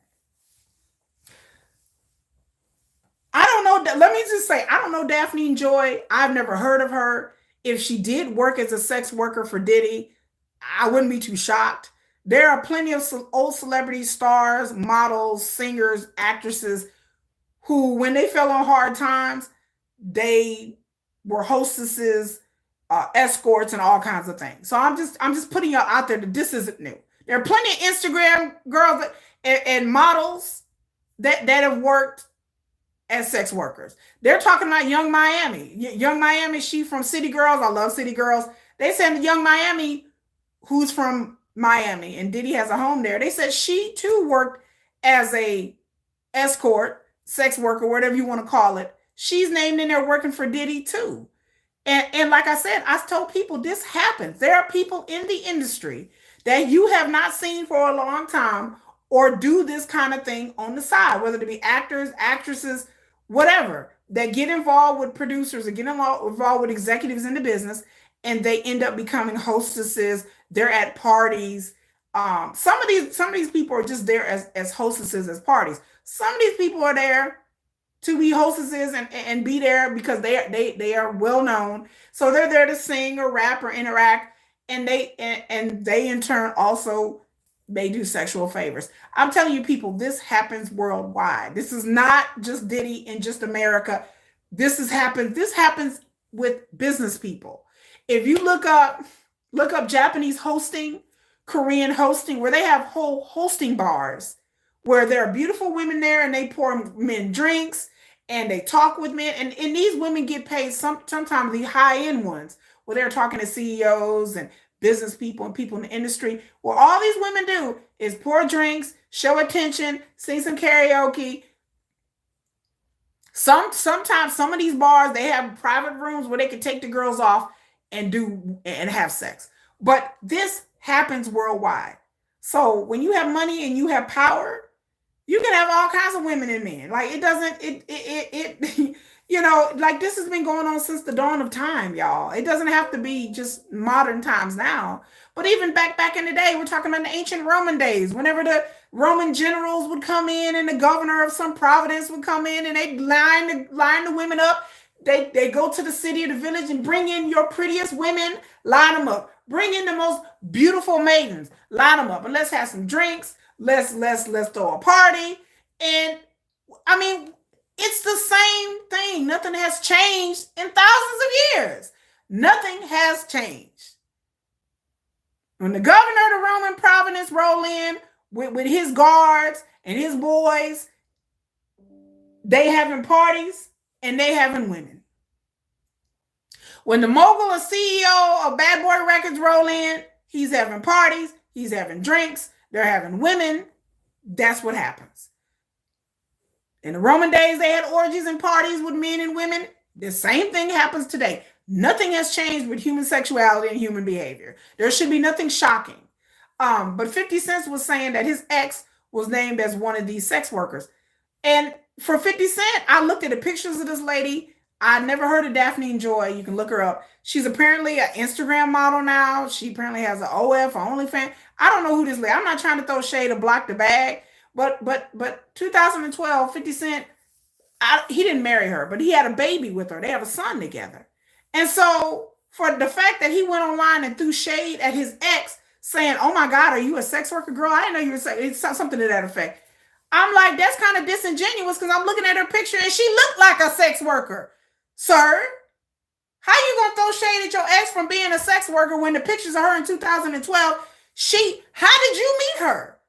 I don't know. Let me just say, I don't know Daphne Joy. I've never heard of her. If she did work as a sex worker for Diddy, I wouldn't be too shocked. There are plenty of old celebrity stars, models, singers, actresses who, when they fell on hard times, they were hostesses, escorts, and all kinds of things. So I'm just putting y'all out there that this isn't new. There are plenty of Instagram girls and models that have worked as sex workers. They're talking about Young Miami. Young Miami, she from City Girls. I love City Girls. They said Young Miami, who's from Miami, and Diddy has a home there. They said she too worked as a escort, sex worker, whatever you want to call it. She's named in there working for Diddy too. And like I said, I told people this happens. There are people in the industry that you have not seen for a long time or do this kind of thing on the side, whether it be actors, actresses, whatever, that get involved with producers or get involved with executives in the business, and they end up becoming hostesses. They're at parties. Some of these people are just there as hostesses as parties. Some of these people are there to be hostesses and be there because they are well known. So they're there to sing or rap or interact, and they in turn also may do sexual favors. I'm telling you, people, this happens worldwide. This is not just Diddy in just America. This happens with business people. If you look up Japanese hosting, Korean hosting, where they have whole hosting bars where there are beautiful women there and they pour men drinks and they talk with men, and these women get paid sometimes the high-end ones where they're talking to CEOs and business people and people in the industry. Well, all these women do is pour drinks, show attention, sing some karaoke. Sometimes some of these bars, they have private rooms where they can take the girls off and do and have sex. But this happens worldwide. So when you have money and you have power, you can have all kinds of women and men. Like it doesn't it you know, like this has been going on since the dawn of time, y'all. It doesn't have to be just modern times now. But even back in the day, we're talking about the ancient Roman days, whenever the Roman generals would come in and the governor of some province would come in and they'd line the women up. They go to the city or the village and bring in your prettiest women, line them up. Bring in the most beautiful maidens, line them up, and let's have some drinks. Let's throw a party. And I mean, it's the same thing. Nothing has changed in thousands of years. Nothing has changed. When the governor of the Roman province roll in with his guards and his boys, they having parties and they having women. When the mogul or CEO of Bad Boy Records roll in, he's having parties, he's having drinks, they're having women. That's what happens. In the Roman days, they had orgies and parties with men and women. The same thing happens today. Nothing has changed with human sexuality and human behavior. There should be nothing shocking. But 50 Cent was saying that his ex was named as one of these sex workers. And for 50 Cent, I looked at the pictures of this lady. I never heard of Daphne and Joy. You can look her up. She's apparently an Instagram model now. She apparently has an OF or OnlyFans. I don't know who this lady. I'm not trying to throw shade or block the bag. But 2012, 50 Cent, he didn't marry her, but he had a baby with her. They have a son together. And so for the fact that he went online and threw shade at his ex saying, oh my God, are you a sex worker, girl? I didn't know you were it's something to that effect. I'm like, that's kind of disingenuous because I'm looking at her picture and she looked like a sex worker. Sir, how you gonna throw shade at your ex from being a sex worker when the pictures of her in 2012, how did you meet her?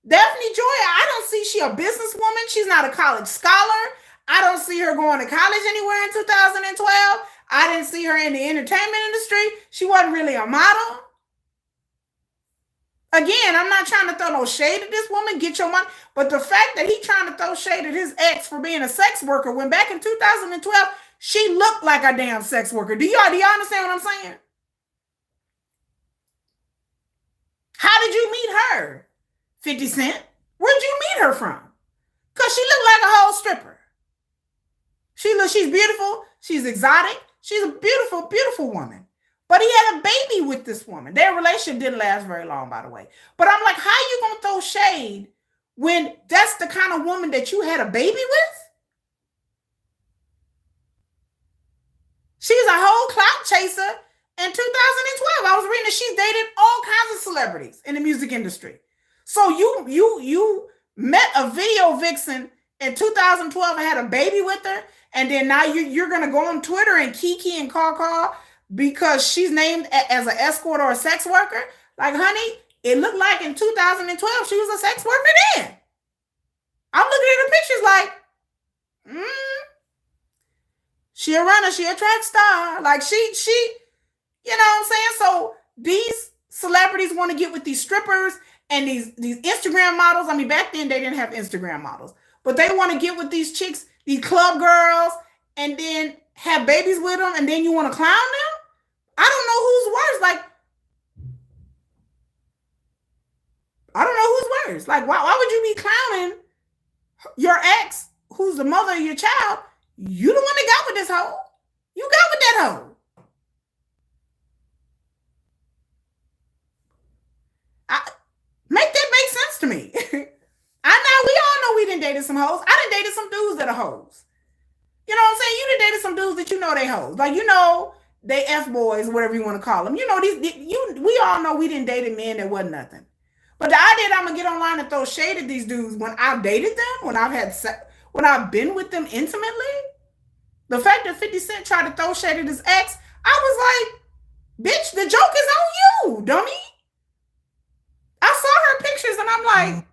Daphne Joy, I don't see she a businesswoman. She's not a college scholar. I don't see her going to college anywhere in 2012. I didn't see her in the entertainment industry. She wasn't really a model. Again, I'm not trying to throw no shade at this woman. Get your money. But the fact that he's trying to throw shade at his ex for being a sex worker when back in 2012, she looked like a damn sex worker. Do y'all understand what I'm saying? How did you meet her? 50 Cent? Where'd you meet her from? Because she looked like a whole stripper. She's beautiful. She's exotic. She's a beautiful, beautiful woman. But he had a baby with this woman. Their relationship didn't last very long, by the way. But I'm like, how you going to throw shade when that's the kind of woman that you had a baby with? She's a whole clout chaser. In 2012, I was reading that she's dated all kinds of celebrities in the music industry. So you met a video vixen in 2012 and had a baby with her, and then now you're going to go on Twitter and kiki and call because she's named as an escort or a sex worker? Like, honey, it looked like in 2012 she was a sex worker then. I'm looking at the pictures like, she a runner, she a track star. Like she, you know what I'm saying? So these celebrities want to get with these strippers and these Instagram models. I mean, back then they didn't have Instagram models, but they want to get with these chicks, these club girls, and then have babies with them, and then you want to clown them? I don't know who's worse. Like, I don't know who's worse. Like, why would you be clowning your ex, who's the mother of your child? You the one that got with this hoe. You got with that hoe. Make that make sense to me. We all know we done dated some hoes. I done dated some dudes that are hoes. You know what I'm saying? You done dated some dudes that you know they hoes. Like, you know, they F boys, whatever you want to call them. You know, we all know we didn't date men that wasn't nothing. But the idea that I'm gonna get online and throw shade at these dudes when I've dated them, when I've been with them intimately, the fact that 50 Cent tried to throw shade at his ex, I was like, bitch, the joke is on you, dummy. I saw her pictures and I'm like,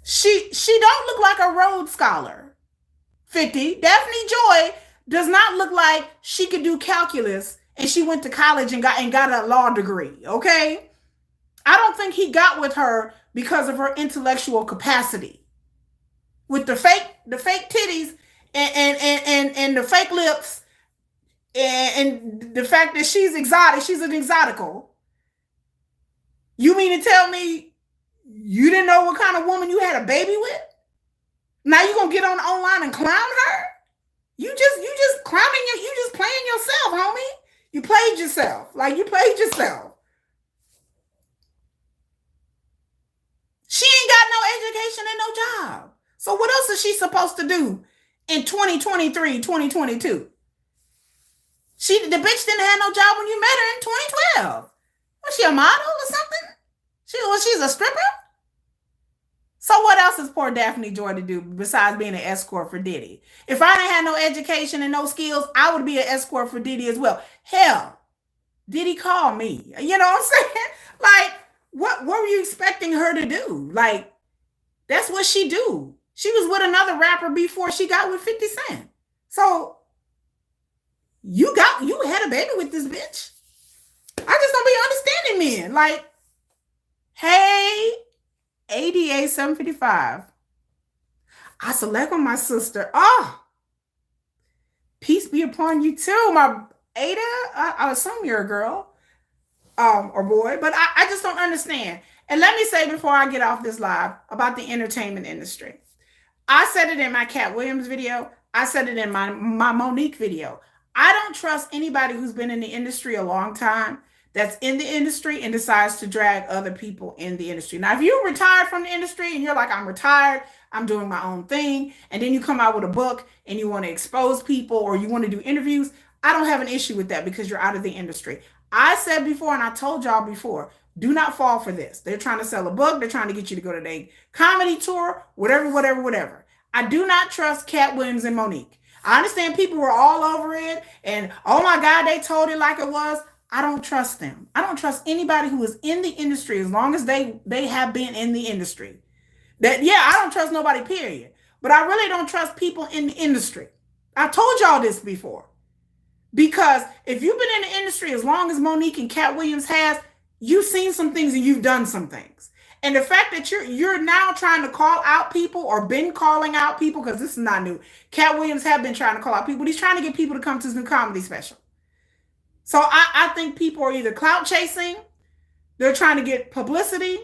she don't look like a Rhodes Scholar. 50. Daphne Joy does not look like she could do calculus and she went to college and got a law degree, okay? I don't think he got with her because of her intellectual capacity. With the fake titties and the fake lips, and the fact that she's exotic, she's an exotical. You mean to tell me you didn't know what kind of woman you had a baby with? Now you gonna get on online and clown her? You just clowning you just playing yourself, homie. You played yourself. Like you played yourself. She ain't got no education and no job. So what else is she supposed to do in 2023, 2022? The bitch didn't have no job when you met her in 2012. Was she a model or something? She's a stripper? So what else is poor Daphne Joy to do besides being an escort for Diddy? If I didn't have no education and no skills, I would be an escort for Diddy as well. Hell, Diddy called me. You know what I'm saying? Like, what were you expecting her to do? Like, that's what she do. She was with another rapper before she got with 50 Cent. So you had a baby with this bitch. I just don't be understanding men. Like, hey, ADA 755. I select on my sister. Oh, peace be upon you too, my Ada. I assume you're a girl, or boy, but I just don't understand. And let me say before I get off this live about the entertainment industry. I said it in my Cat Williams video. I said it in my Monique video. I don't trust anybody who's been in the industry a long time that's in the industry and decides to drag other people in the industry. Now, if you're retired from the industry and you're like, I'm retired, I'm doing my own thing, and then you come out with a book and you want to expose people or you want to do interviews, I don't have an issue with that because you're out of the industry. I said before, and I told y'all before, do not fall for this. They're trying to sell a book. They're trying to get you to go to their comedy tour, whatever. I do not trust Cat Williams and Monique. I understand people were all over it and, oh my God, they told it like it was. I don't trust them. I don't trust anybody who is in the industry as long as they have been in the industry. I don't trust nobody, period. But I really don't trust people in the industry. I told y'all this before. Because if you've been in the industry as long as Monique and Cat Williams has, you've seen some things and you've done some things. And the fact that you're now trying to call out people or been calling out people, because this is not new. Cat Williams have been trying to call out people. He's trying to get people to come to his new comedy special. So I think people are either clout chasing, they're trying to get publicity.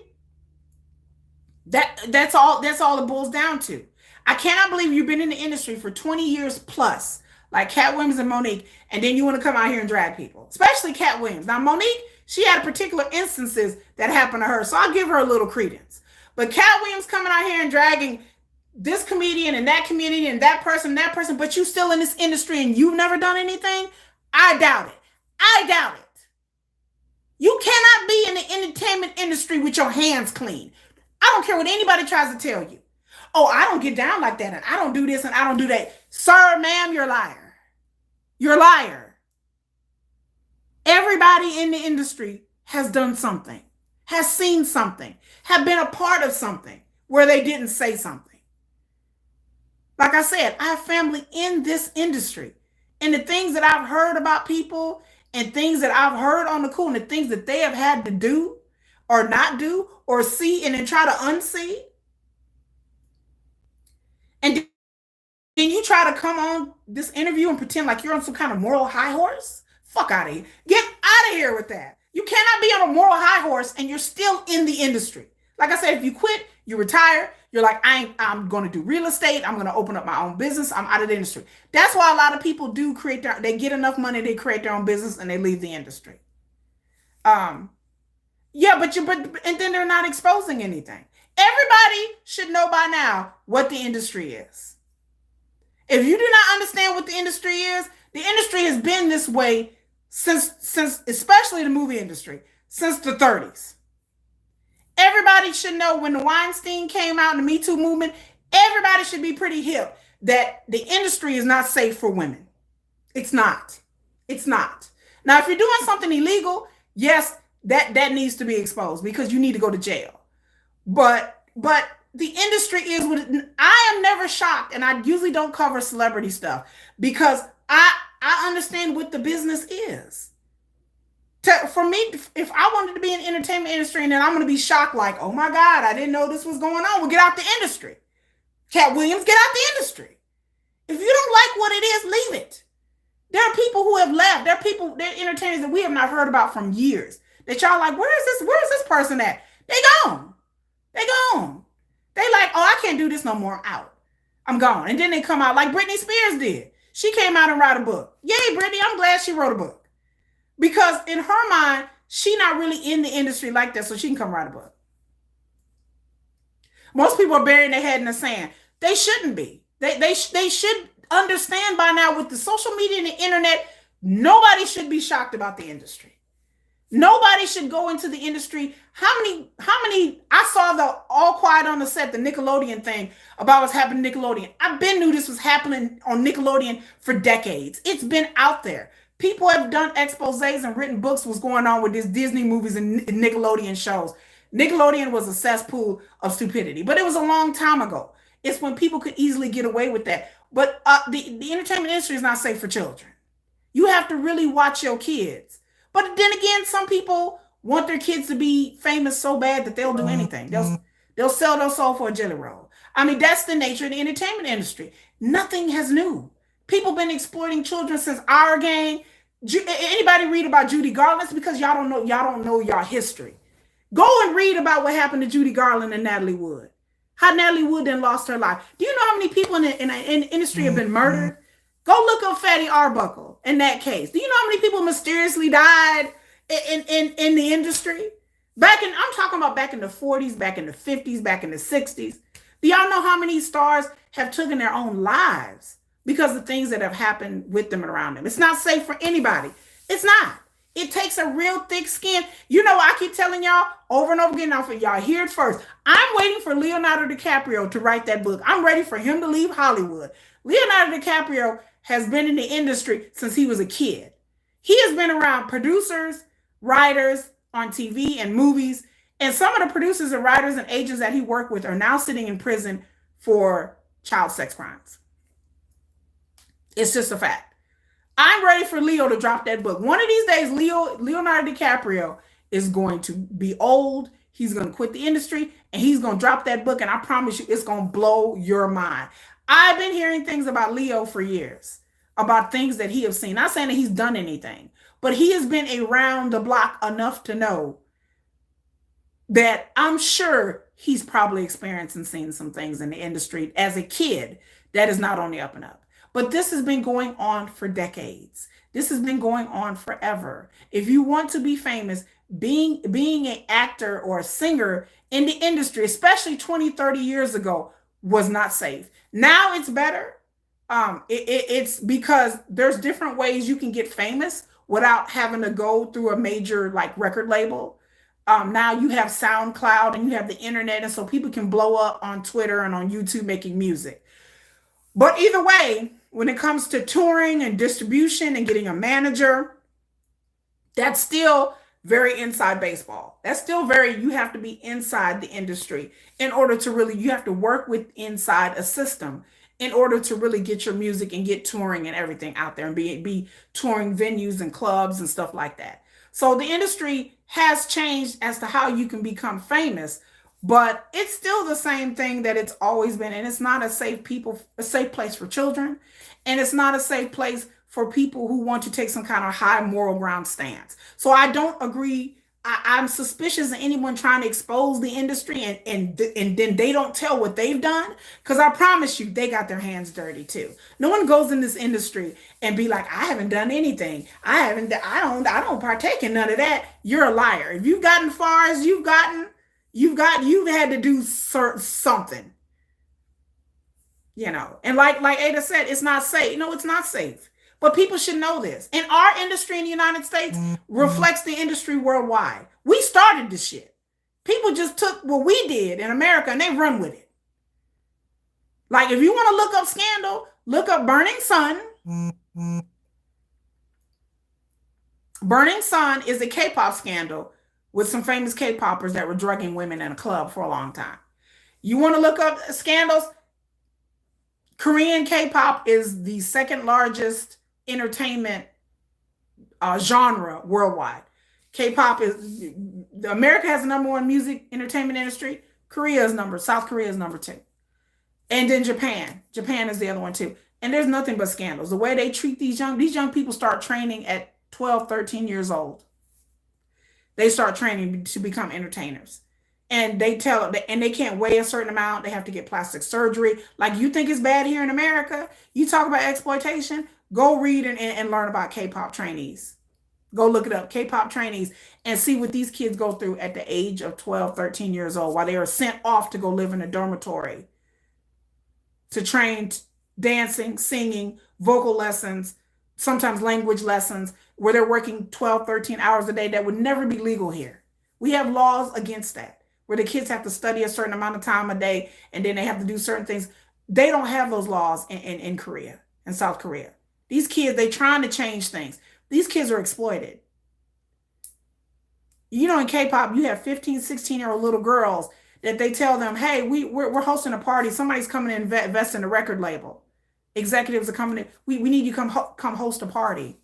That's all it boils down to. I cannot believe you've been in the industry for 20 years plus, like Cat Williams and Monique, and then you want to come out here and drag people, especially Cat Williams. Now, Monique, she had particular instances that happened to her, so I'll give her a little credence. But Cat Williams coming out here and dragging this comedian and that comedian and that person, but you still in this industry and you've never done anything, I doubt it. You cannot be in the entertainment industry with your hands clean. I don't care what anybody tries to tell you. Oh, I don't get down like that, and I don't do this, and I don't do that. Sir, ma'am, you're a liar. You're a liar. Everybody in the industry has done something, has seen something, have been a part of something where they didn't say something. Like I said, I have family in this industry. And the things that I've heard about people and things that I've heard on the cool and the things that they have had to do or not do or see and then try to unsee. And then you try to come on this interview and pretend like you're on some kind of moral high horse. Fuck out of here. Get out of here with that. You cannot be on a moral high horse and you're still in the industry. Like I said, if you quit, you retire, you're like, I'm going to do real estate. I'm going to open up my own business. I'm out of the industry. That's why a lot of people do they get enough money, they create their own business and they leave the industry. And then they're not exposing anything. Everybody should know by now what the industry is. If you do not understand what the industry has been this way since especially the movie industry, since the 30s. Everybody should know when the Weinstein came out in the Me Too movement, everybody should be pretty hip that the industry is not safe for women. It's not. It's not. Now, if you're doing something illegal, yes, that needs to be exposed because you need to go to jail. But the industry is what I am never shocked, and I usually don't cover celebrity stuff because I understand what the business is. For me, if I wanted to be in the entertainment industry and then I'm going to be shocked like, oh my God, I didn't know this was going on. Well, get out the industry. Cat Williams, get out the industry. If you don't like what it is, leave it. There are people who have left. There are people, there are entertainers that we have not heard about from years. That y'all like, where is this person at? They gone. They gone. They like, oh, I can't do this no more. I'm out. I'm gone. And then they come out like Britney Spears did. She came out and wrote a book. Yay, Britney, I'm glad she wrote a book. Because in her mind, she not really in the industry like that, so she can come write a book. Most people are burying their head in the sand. They shouldn't be. They should understand by now with the social media and the internet, nobody should be shocked about the industry. Nobody should go into the industry. How many I saw the All Quiet on the Set, the Nickelodeon thing about what's happening to Nickelodeon. I've been knew this was happening on Nickelodeon for decades. It's been out there. People have done exposés and written books what's going on with these Disney movies and Nickelodeon shows. Nickelodeon was a cesspool of stupidity, but it was a long time ago. It's when people could easily get away with that. But the entertainment industry is not safe for children. You have to really watch your kids. But then again, some people want their kids to be famous so bad that they'll do anything. They'll sell their soul for a jelly roll. I mean, that's the nature of the entertainment industry. Nothing has new. People been exploiting children since our gang. Anybody read about Judy Garland? It's because y'all don't know y'all history. Go and read about what happened to Judy Garland and Natalie Wood. How Natalie Wood then lost her life. Do you know how many people in the industry have been murdered? Go look up Fatty Arbuckle in that case. Do you know how many people mysteriously died in the industry? I'm talking about back in the 40s, back in the 50s, back in the 60s. Do y'all know how many stars have taken their own lives because of things that have happened with them and around them? It's not safe for anybody. It's not. It takes a real thick skin. You know, I keep telling y'all over and over again, now for y'all hear it first. I'm waiting for Leonardo DiCaprio to write that book. I'm ready for him to leave Hollywood. Leonardo DiCaprio has been in the industry since he was a kid. He has been around producers, writers on TV and movies, and some of the producers and writers and agents that he worked with are now sitting in prison for child sex crimes. It's just a fact. I'm ready for Leo to drop that book. One of these days, Leonardo DiCaprio is going to be old. He's going to quit the industry and he's going to drop that book. And I promise you, it's going to blow your mind. I've been hearing things about Leo for years, about things that he has seen. Not saying that he's done anything, but he has been around the block enough to know that I'm sure he's probably experienced and seen some things in the industry as a kid that is not on the up and up. But this has been going on for decades. This has been going on forever. If you want to be famous, being an actor or a singer in the industry, especially 20, 30 years ago, was not safe. Now it's better. It's because there's different ways you can get famous without having to go through a major like record label. Now you have SoundCloud and you have the internet, and so people can blow up on Twitter and on YouTube making music. But either way, when it comes to touring and distribution and getting a manager, that's still very inside baseball. That's still you have to be inside the industry in order to really, you have to work with inside a system in order to really get your music and get touring and everything out there and be touring venues and clubs and stuff like that. So the industry has changed as to how you can become famous, but it's still the same thing that it's always been. And it's not a safe place for children. And it's not a safe place for people who want to take some kind of high moral ground stance. So I don't agree. I'm suspicious of anyone trying to expose the industry and then they don't tell what they've done. Because I promise you, they got their hands dirty too. No one goes in this industry and be like, I haven't done anything. I don't partake in none of that. You're a liar. If you've gotten far as you've had to do something. You know, and like Ada said, it's not safe. No, it's not safe. But people should know this. And our industry in the United States reflects the industry worldwide. We started this shit. People just took what we did in America and they run with it. Like if you want to look up scandal, look up Burning Sun. Burning Sun is a K-pop scandal with some famous K-poppers that were drugging women in a club for a long time. You want to look up scandals? Korean K-pop is the second largest entertainment genre worldwide. K-pop is, America has the number one music entertainment industry. South Korea is number two. And then Japan is the other one too. And there's nothing but scandals. The way they treat these young people start training at 12, 13 years old. They start training to become entertainers. And they tell and they can't weigh a certain amount. They have to get plastic surgery. Like, you think it's bad here in America? You talk about exploitation? Go read and learn about K-pop trainees. Go look it up, K-pop trainees, and see what these kids go through at the age of 12, 13 years old while they are sent off to go live in a dormitory to train dancing, singing, vocal lessons, sometimes language lessons, where they're working 12, 13 hours a day that would never be legal here. We have laws against that, where the kids have to study a certain amount of time a day and then they have to do certain things. They don't have those laws in Korea, in South Korea. These kids, they trying to change things. These kids are exploited. You know, in K-pop, you have 15, 16-year-old little girls that they tell them, hey, we're hosting a party. Somebody's coming to invest in a record label. Executives are coming in. We need you to come host a party.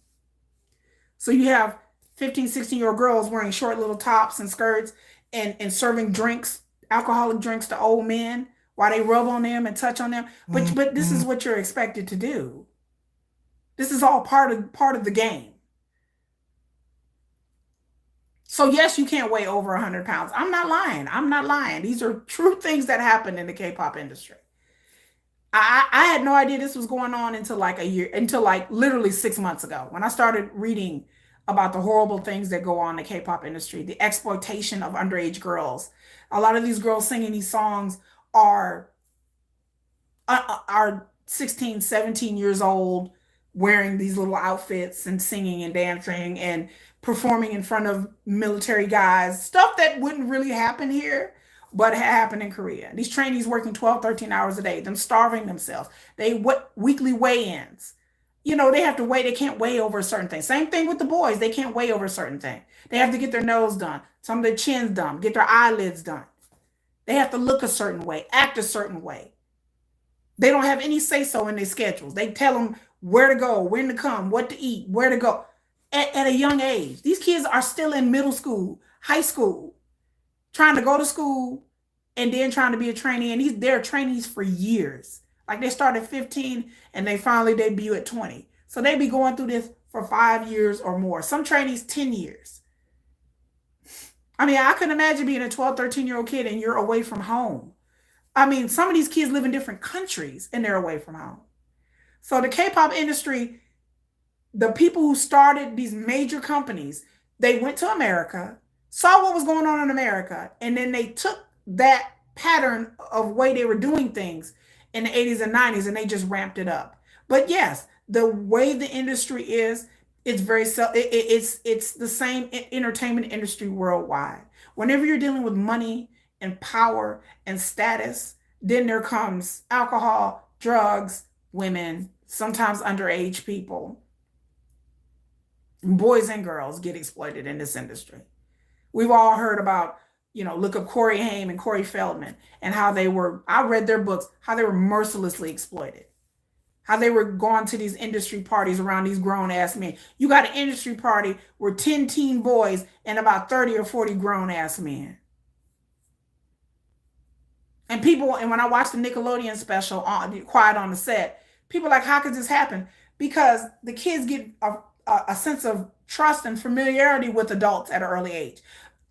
So you have 15, 16-year-old girls wearing short little tops and skirts and serving drinks, alcoholic drinks to old men while they rub on them and touch on them. But this is what you're expected to do. This is all part of the game. So yes, you can't weigh over 100 pounds. I'm not lying. I'm not lying. These are true things that happen in the K-pop industry. I had no idea this was going on until like a year, until like literally 6 months ago, when I started reading about the horrible things that go on in the K-pop industry, the exploitation of underage girls. A lot of these girls singing these songs are 16, 17 years old, wearing these little outfits and singing and dancing and performing in front of military guys, stuff that wouldn't really happen here, but happened in Korea. These trainees working 12, 13 hours a day, them starving themselves. They what weekly weigh-ins. You know, they have to weigh, they can't weigh over a certain thing. Same thing with the boys. They can't weigh over a certain thing. They have to get their nose done, some of their chins done, get their eyelids done. They have to look a certain way, act a certain way. They don't have any say-so in their schedules. They tell them where to go, when to come, what to eat, where to go. At a young age. These kids are still in middle school, high school, trying to go to school and then trying to be a trainee. And they're trainees for years. Like, they start at 15 and they finally debut at 20. So they be going through this for 5 years or more. Some trainees, 10 years. I mean, I couldn't imagine being a 12, 13-year-old kid and you're away from home. I mean, some of these kids live in different countries and they're away from home. So the K-pop industry, the people who started these major companies, they went to America, saw what was going on in America, and then they took that pattern of way they were doing things in the 80s and 90s and they just ramped it up. But yes, the way the industry is, it's very it's the same entertainment industry worldwide. Whenever you're dealing with money and power and status, then there comes alcohol, drugs, women, sometimes underage people. Boys and girls get exploited in this industry. We've all heard about, look up Corey Haim and Corey Feldman and how I read their books, how they were mercilessly exploited. How they were going to these industry parties around these grown ass men. You got an industry party where 10 teen boys and about 30 or 40 grown ass men. And when I watched the Nickelodeon special on Quiet on the Set, people are like, how could this happen? Because the kids get a sense of trust and familiarity with adults at an early age.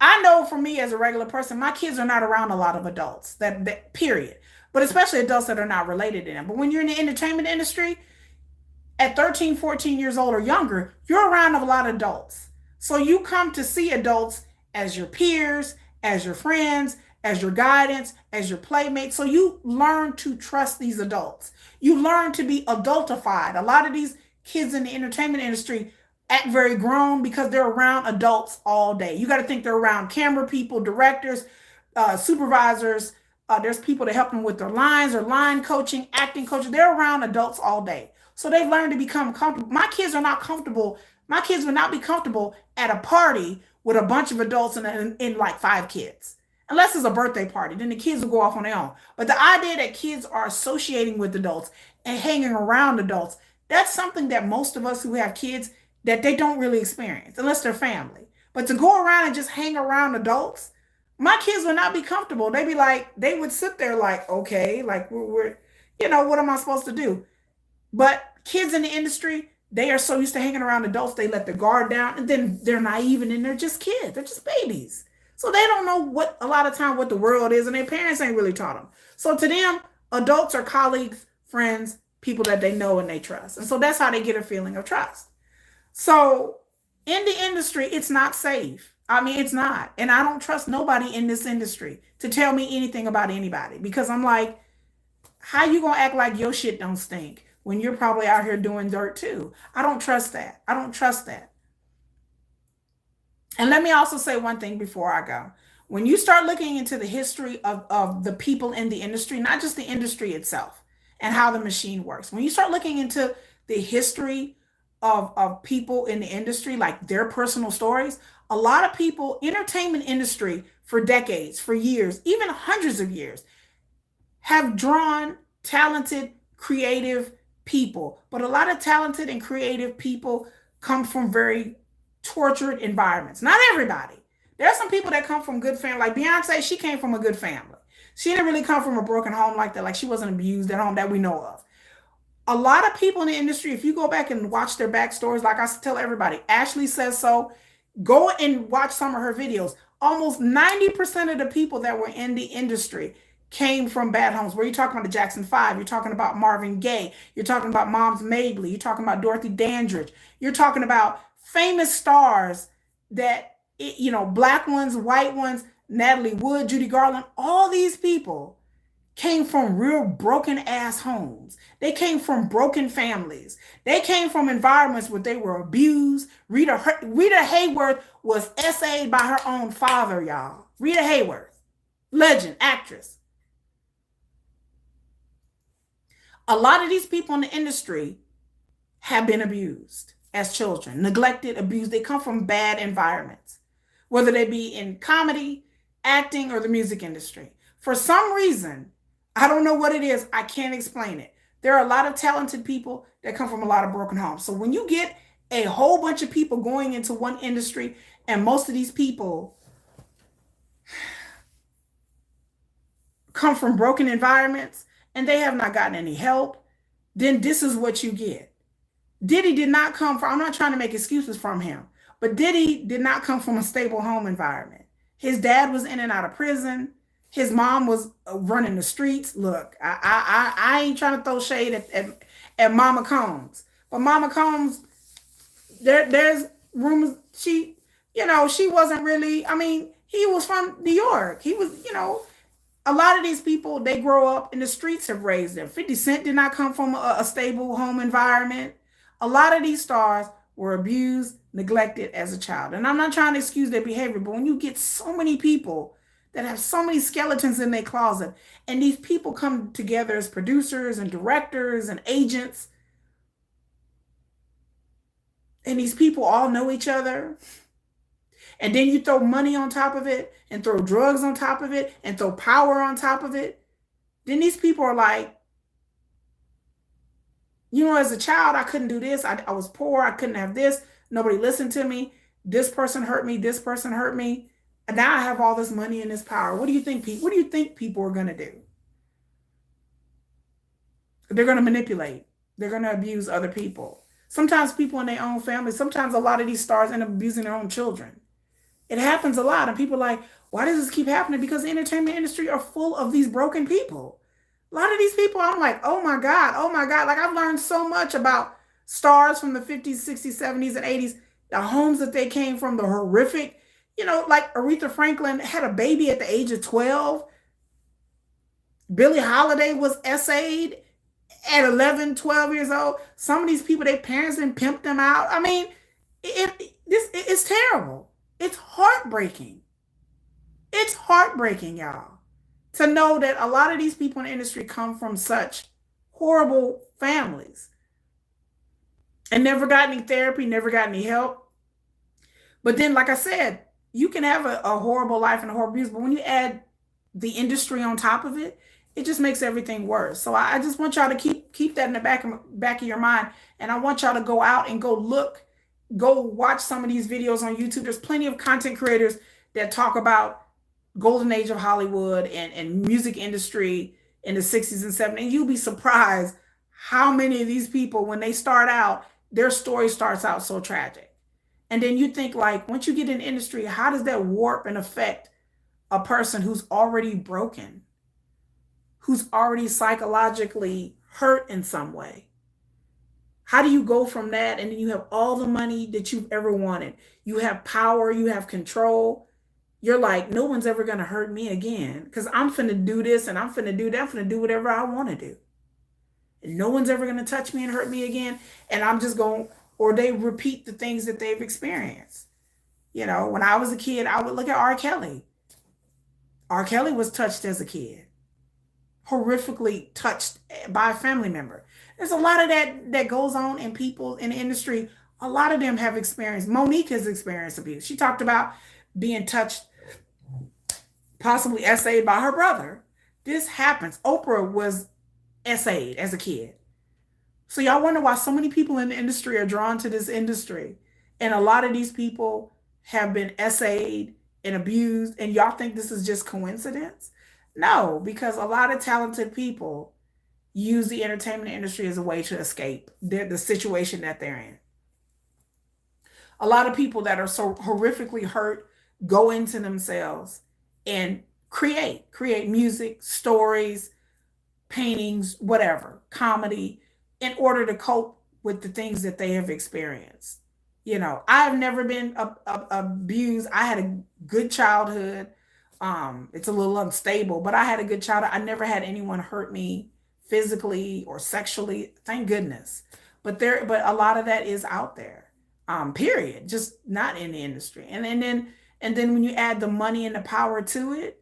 I know for me as a regular person, my kids are not around a lot of adults, that period. But especially adults that are not related to them. But when you're in the entertainment industry, at 13, 14 years old or younger, you're around a lot of adults. So you come to see adults as your peers, as your friends, as your guidance, as your playmates. So you learn to trust these adults. You learn to be adultified. A lot of these kids in the entertainment industry act very grown because they're around adults all day. You got to think they're around camera people, directors, supervisors. There's people that help them with their lines or line coaching, acting coaching. They're around adults all day. So they've learned to become comfortable. My kids are not comfortable. My kids would not be comfortable at a party with a bunch of adults and like 5 kids. Unless it's a birthday party, then the kids will go off on their own. But the idea that kids are associating with adults and hanging around adults, that's something that most of us who have kids, that they don't really experience, unless they're family. But to go around and just hang around adults, my kids would not be comfortable. They would sit there like, okay, like we're what am I supposed to do? But kids in the industry, they are so used to hanging around adults, they let the guard down, and then they're naive and then they're just kids. They're just babies. So they don't know what a lot of time what the world is, and their parents ain't really taught them. So to them, adults are colleagues, friends, people that they know and they trust. And so that's how they get a feeling of trust. So in the industry, it's not safe. I mean, it's not. And I don't trust nobody in this industry to tell me anything about anybody because I'm like, how you gonna act like your shit don't stink when you're probably out here doing dirt too? I don't trust that. I don't trust that. And let me also say one thing before I go. When you start looking into the history of the people in the industry, not just the industry itself and how the machine works, when you start looking into the history of people in the industry, like their personal stories, a lot of people, entertainment industry for decades, for years, even hundreds of years, have drawn talented, creative people. But a lot of talented and creative people come from very tortured environments. Not everybody. There are some people that come from good family. Like Beyonce, she came from a good family. She didn't really come from a broken home like that. Like she wasn't abused at home that we know of. A lot of people in the industry, if you go back and watch their backstories, like I tell everybody, Ashley says so. Go and watch some of her videos. Almost 90% of the people that were in the industry came from bad homes. Where you're talking about the Jackson Five, you're talking about Marvin Gaye, you're talking about Moms Mabley, you're talking about Dorothy Dandridge, you're talking about famous stars that, black ones, white ones, Natalie Wood, Judy Garland, all these people came from real broken ass homes. They came from broken families. They came from environments where they were abused. Rita Hayworth was essayed by her own father, y'all. Rita Hayworth, legend, actress. A lot of these people in the industry have been abused as children, neglected, abused. They come from bad environments, whether they be in comedy, acting, or the music industry. For some reason, I don't know what it is. I can't explain it. There are a lot of talented people that come from a lot of broken homes. So when you get a whole bunch of people going into one industry, and most of these people come from broken environments and they have not gotten any help, then this is what you get. Diddy did not come from, I'm not trying to make excuses from him, but Diddy did not come from a stable home environment. His dad was in and out of prison. His mom was running the streets. Look, I ain't trying to throw shade at Mama Combs, but Mama Combs, there's rumors she wasn't really. I mean, he was from New York. He was, a lot of these people, they grow up in the streets, have raised them. 50 Cent did not come from a stable home environment. A lot of these stars were abused, neglected as a child. And I'm not trying to excuse their behavior, but when you get so many people that have so many skeletons in their closet, and these people come together as producers and directors and agents, and these people all know each other, and then you throw money on top of it, and throw drugs on top of it, and throw power on top of it, then these people are like, as a child, I couldn't do this. I was poor. I couldn't have this. Nobody listened to me. This person hurt me. This person hurt me. And now I have all this money and this power. What do you think people are going to do? They're going to manipulate. They're going to abuse other people. Sometimes people in their own family, sometimes a lot of these stars end up abusing their own children. It happens a lot. And people are like, why does this keep happening? Because the entertainment industry are full of these broken people. A lot of these people, I'm like, oh my God, oh my God. Like I've learned so much about stars from the 50s, 60s, 70s, and 80s, the homes that they came from, the horrific, like Aretha Franklin had a baby at the age of 12. Billie Holiday was essayed at 11, 12 years old. Some of these people, their parents didn't pimp them out. I mean, it's terrible. It's heartbreaking. It's heartbreaking, y'all, to know that a lot of these people in the industry come from such horrible families and never got any therapy, never got any help. But then, like I said, you can have a horrible life and a horrible abuse, but when you add the industry on top of it, it just makes everything worse. So I just want y'all to keep that in the back of your mind, and I want y'all to go out and go watch some of these videos on YouTube. There's plenty of content creators that talk about golden age of Hollywood and music industry in the 60s and 70s, and you'll be surprised how many of these people, when they start out, their story starts out so tragic. And then you think, like, once you get in the industry, how does that warp and affect a person who's already broken, who's already psychologically hurt in some way? How do you go from that and then you have all the money that you've ever wanted? You have power, you have control. You're like, no one's ever going to hurt me again because I'm finna do this and I'm finna do that. I'm finna do whatever I want to do. And no one's ever going to touch me and hurt me again. And I'm just going, or they repeat the things that they've experienced. You know, when I was a kid, I would look at R. Kelly. R. Kelly was touched as a kid, horrifically touched by a family member. There's a lot of that goes on in people in the industry. A lot of them have experienced. Monique has experienced abuse. She talked about being touched, possibly essayed by her brother. This happens. Oprah was essayed as a kid. So y'all wonder why so many people in the industry are drawn to this industry. And a lot of these people have been essayed and abused. And y'all think this is just coincidence? No, because a lot of talented people use the entertainment industry as a way to escape the situation that they're in. A lot of people that are so horrifically hurt go into themselves and create music, stories, paintings, whatever, comedy, in order to cope with the things that they have experienced. You know, I've never been abused. I had a good childhood. It's a little unstable, but I had a good childhood. I never had anyone hurt me physically or sexually. Thank goodness. But a lot of that is out there. Period. Just not in the industry. And then when you add the money and the power to it,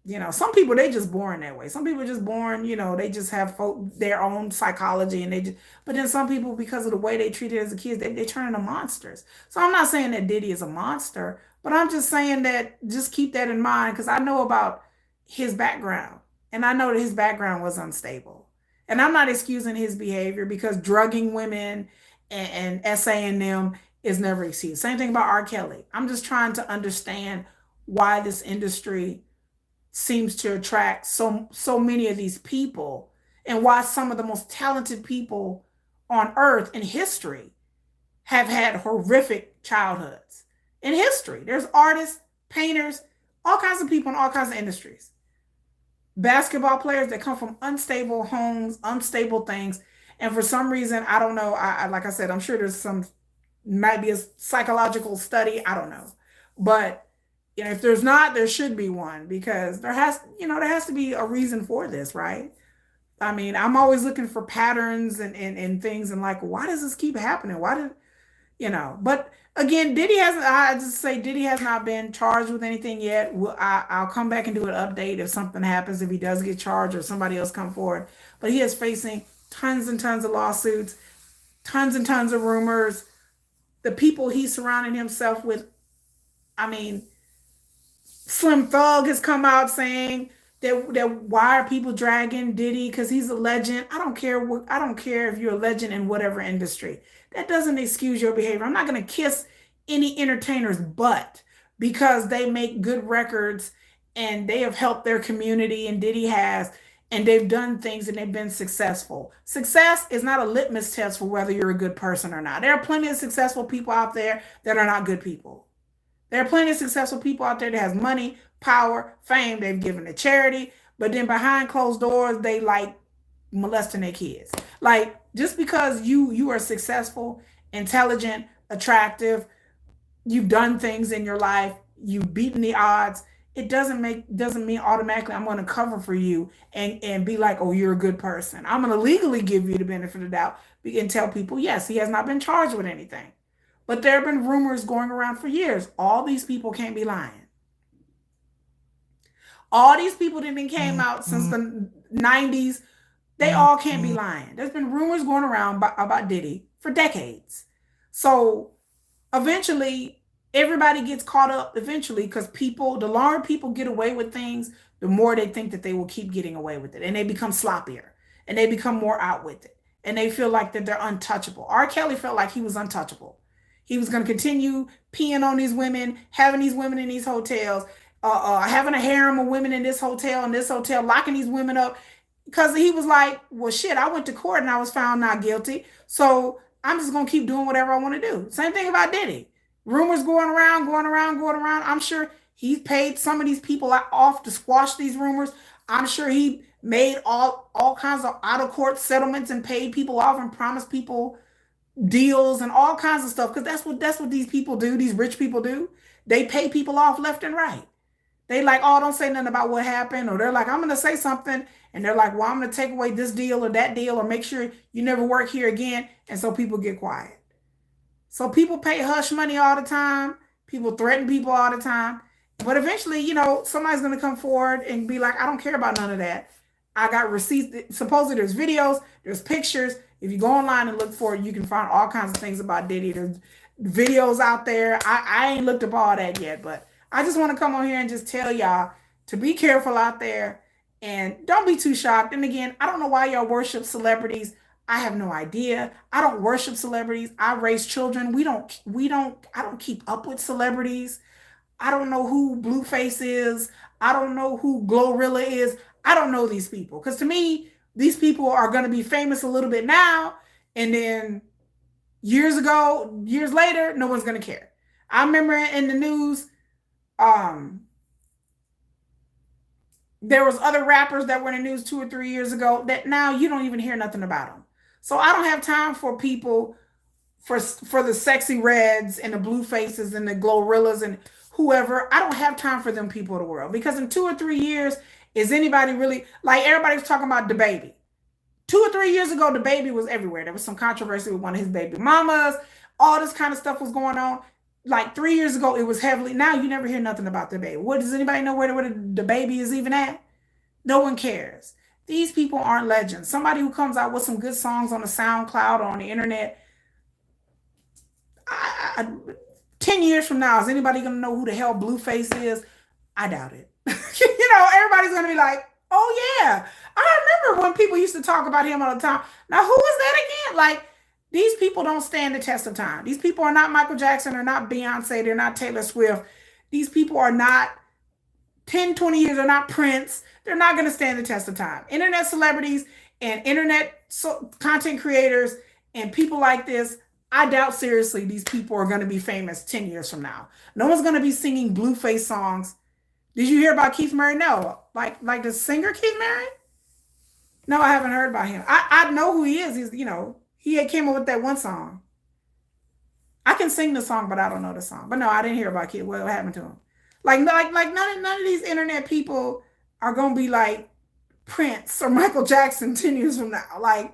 you know, some people, they just born that way. Some people are just born, you know, they just have their own psychology and they just, but then some people, because of the way they treated as a kid, they turn into monsters. So I'm not saying that Diddy is a monster, but I'm just saying that just keep that in mind because I know about his background and I know that his background was unstable. And I'm not excusing his behavior because drugging women and essaying them is never excused. Same thing about R. Kelly. I'm just trying to understand why this industry seems to attract so many of these people and why some of the most talented people on earth in history have had horrific childhoods in history. There's artists, painters, all kinds of people in all kinds of industries. Basketball players that come from unstable homes, unstable things. And for some reason, I don't know. Like I said, I'm sure there's might be a psychological study. I don't know. But you know, if there's not, there should be one because there has to be a reason for this, right? I mean, I'm always looking for patterns and things and like, why does this keep happening? Why did, but again, I just say Diddy has not been charged with anything yet. I'll come back and do an update if something happens, if he does get charged or somebody else come forward. But he is facing tons and tons of lawsuits, tons and tons of rumors. The people he's surrounding himself with, I mean, Slim Thug has come out saying that why are people dragging Diddy because he's a legend. I don't care if you're a legend in whatever industry. That doesn't excuse your behavior. I'm not going to kiss any entertainer's butt because they make good records and they have helped their community and Diddy has and they've done things and they've been successful. Success is not a litmus test for whether you're a good person or not. There are plenty of successful people out there that are not good people. There are plenty of successful people out there that has money, power, fame. They've given to charity, but then behind closed doors, they like molesting their kids. Like just because you are successful, intelligent, attractive, you've done things in your life, you've beaten the odds. It doesn't mean automatically I'm going to cover for you and be like, oh, you're a good person. I'm going to legally give you the benefit of the doubt and tell people, yes, he has not been charged with anything. But there have been rumors going around for years. All these people can't be lying. All these people that been came out since the 90s, they all can't be lying. There's been rumors going around about Diddy for decades. So eventually, everybody gets caught up eventually because the longer people get away with things, the more they think that they will keep getting away with it. And they become sloppier and they become more out with it. And they feel like that they're untouchable. R. Kelly felt like he was untouchable. He was going to continue peeing on these women, having these women in these hotels, having a harem of women in this hotel, locking these women up. because he was like, well, shit, I went to court and I was found not guilty. So I'm just going to keep doing whatever I want to do. Same thing about Diddy. Rumors going around, going around, going around. I'm sure he's paid some of these people off to squash these rumors. I'm sure he made all kinds of out of court settlements and paid people off and promised people deals and all kinds of stuff, because that's what these people do. These rich people do. They pay people off left and right. They like, oh, don't say nothing about what happened. Or they're like, I'm going to say something. And they're like, well, I'm going to take away this deal or that deal or make sure you never work here again. And so people get quiet. So people pay hush money all the time. People threaten people all the time. But eventually, somebody's going to come forward and be like, I don't care about none of that. I got receipts. Supposedly there's videos, there's pictures. If you go online and look for it, you can find all kinds of things about Diddy. There's videos out there. I ain't looked up all that yet, but I just want to come on here and just tell y'all to be careful out there and don't be too shocked. And again, I don't know why y'all worship celebrities. I have no idea. I don't worship celebrities. I raise children. I don't keep up with celebrities. I don't know who Blueface is. I don't know who Glorilla is. I don't know these people. Because to me, these people are going to be famous a little bit now. And then years later, no one's going to care. I remember in the news, there was other rappers that were in the news 2 or 3 years ago that now you don't even hear nothing about them. So I don't have time for people for the sexy reds and the blue faces and the Glorillas and whoever. I don't have time for them people of the world, because in 2 or 3 years, is anybody really, like, everybody was talking about DaBaby. 2 or 3 years ago, DaBaby was everywhere. There was some controversy with one of his baby mamas. All this kind of stuff was going on. Like 3 years ago, it was heavily. Now you never hear nothing about DaBaby. What does anybody know where DaBaby is even at? No one cares. These people aren't legends. Somebody who comes out with some good songs on the SoundCloud or on the internet, 10 years from now, is anybody going to know who the hell Blueface is? I doubt it. Everybody's going to be like, oh yeah, I remember when people used to talk about him all the time. Now, who is that again? Like, these people don't stand the test of time. These people are not Michael Jackson. They're not Beyonce. They're not Taylor Swift. These people are not 10, 20 years. They're not Prince. They're not going to stand the test of time. Internet celebrities and internet content creators and people like this, I doubt seriously these people are going to be famous 10 years from now. No one's going to be singing Blueface songs. Did you hear about Keith Murray? No. Like the singer Keith Murray? No, I haven't heard about him. I know who he is. He had came up with that one song. I can sing the song, but I don't know the song. But no, I didn't hear about Keith. What happened to him? Like none of these internet people are gonna be like Prince or Michael Jackson 10 years from now. Like,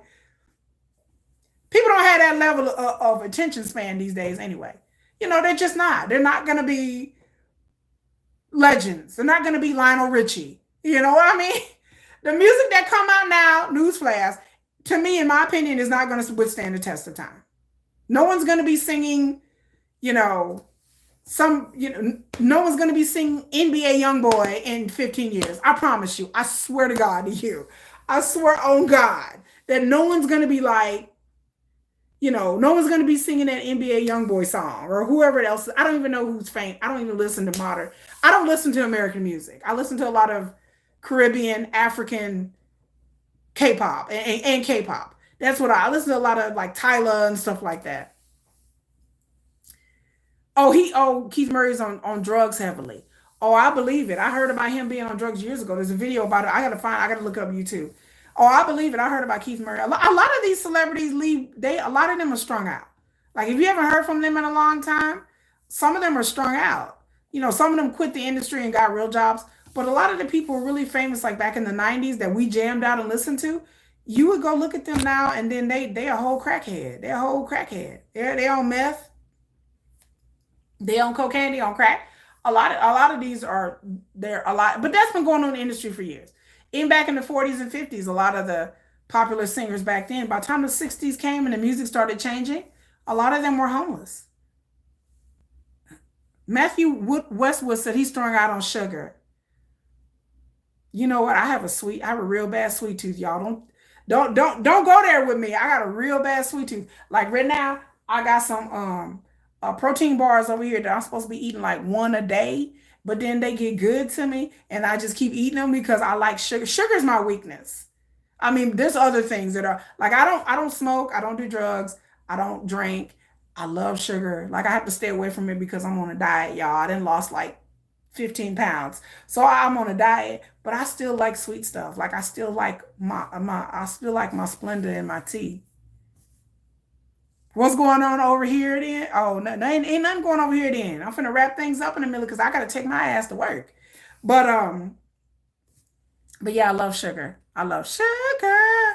people don't have that level of attention span these days anyway. They're just not. They're not gonna be legends. They're not gonna be Lionel Richie. You know what I mean? The music that come out now, newsflash, to me, in my opinion, is not going to withstand the test of time. No one's going to be singing, no one's going to be singing NBA Youngboy in 15 years. I promise you. I swear to God to you. I swear on God that no one's going to be like, no one's going to be singing that NBA Youngboy song or whoever else. I don't even know who's famous. I don't even listen to modern. I don't listen to American music. I listen to a lot of Caribbean, African, K-pop and K-pop. That's what I listen to, a lot of like Tyla and stuff like that. Keith Murray's on drugs heavily. Oh, I believe it. I heard about him being on drugs years ago. There's a video about it. I gotta look it up on YouTube. Oh, I believe it. I heard about Keith Murray. A lot of these celebrities a lot of them are strung out. Like, if you haven't heard from them in a long time, some of them are strung out. Some of them quit the industry and got real jobs. But a lot of the people were really famous, like back in the 90s, that we jammed out and listened to. You would go look at them now, and then they a whole crackhead. They're a whole crackhead. They on meth. They on cocaine. They on crack. A lot of these are there a lot, but that's been going on in the industry for years. Even back in the 40s and 50s, a lot of the popular singers back then, by the time the 60s came and the music started changing, a lot of them were homeless. Matthew Westwood said he's strung out on sugar. You know what? I have a real bad sweet tooth, y'all. Don't go there with me. I got a real bad sweet tooth. Like right now, I got some protein bars over here that I'm supposed to be eating like one a day, but then they get good to me and I just keep eating them because I like sugar. Sugar is my weakness. I mean, there's other things that are like I don't smoke, I don't do drugs, I don't drink. I love sugar. Like I have to stay away from it because I'm on a diet, y'all. I done lost like 15 pounds. So I'm on a diet, but I still like sweet stuff. Like I still like I still like my Splenda and my tea. What's going on over here then? Oh, no, ain't nothing going over here then. I'm finna wrap things up in a minute because I gotta take my ass to work. But but yeah, I love sugar. I love sugar.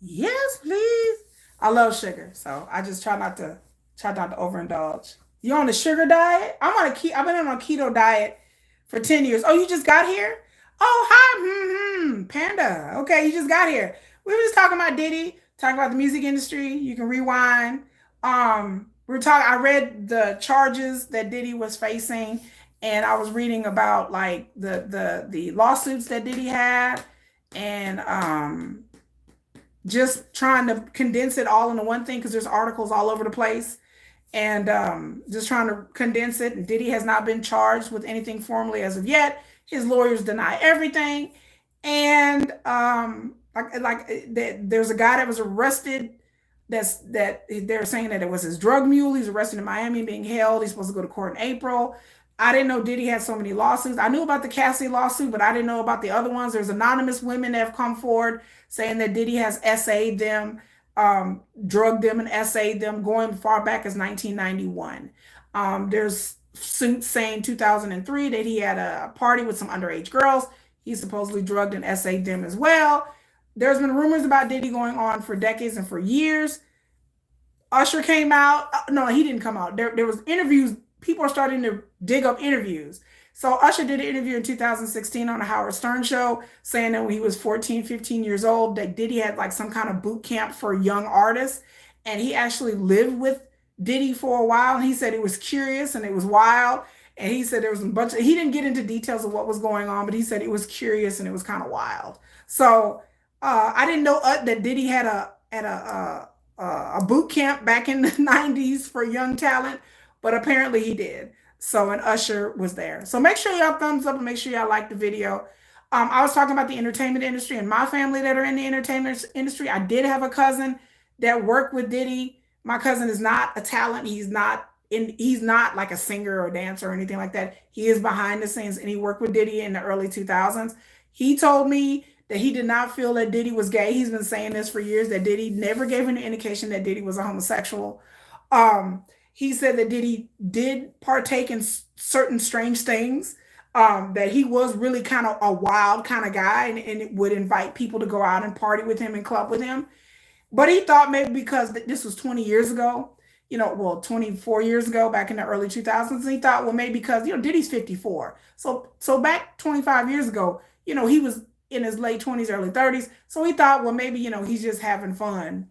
Yes, please. I love sugar, so I just try not to overindulge. You on the sugar diet? I've been on a keto diet for 10 years. Oh, you just got here? Oh, hi, Panda. Okay, you just got here. We were just talking about Diddy, talking about the music industry. You can rewind. We are talking. I read the charges that Diddy was facing, and I was reading about like the lawsuits that Diddy had, and just trying to condense it all into one thing because there's articles all over the place, and just trying to condense it. And Diddy has not been charged with anything formally as of yet. His lawyers deny everything, and there's a guy that was arrested. That they're saying that it was his drug mule. He's arrested in Miami, being held. He's supposed to go to court in April. I didn't know Diddy had so many lawsuits. I knew about the Cassie lawsuit, but I didn't know about the other ones. There's anonymous women that have come forward saying that Diddy has essayed them, drugged them, and essayed them going far back as 1991. There's suits saying 2003 that he had a party with some underage girls. He supposedly drugged and essayed them as well. There's been rumors about Diddy going on for decades and for years. Usher came out. No, he didn't come out. There was interviews. People are starting to dig up interviews. So Usher did an interview in 2016 on the Howard Stern show saying that when he was 14, 15 years old, that Diddy had like some kind of boot camp for young artists. And he actually lived with Diddy for a while. And he said it was curious and it was wild. And he said there was a bunch of, he didn't get into details of what was going on, but he said it was curious and it was kind of wild. So I didn't know that Diddy had a boot camp back in the 90s for young talent, but apparently he did. So, and Usher was there. So make sure y'all thumbs up and make sure y'all like the video. I was talking about the entertainment industry and my family that are in the entertainment industry. I did have a cousin that worked with Diddy. My cousin is not a talent. He's not like a singer or dancer or anything like that. He is behind the scenes and he worked with Diddy in the early 2000s. He told me that he did not feel that Diddy was gay. He's been saying this for years, that Diddy never gave any indication that Diddy was a homosexual. He said that Diddy did partake in certain strange things, that he was really kind of a wild kind of guy, and it would invite people to go out and party with him and club with him. But he thought maybe because this was 20 years ago, 24 years ago, back in the early 2000s, he thought, well, maybe because, Diddy's 54. So back 25 years ago, he was in his late 20s, early 30s. So he thought, well, maybe, he's just having fun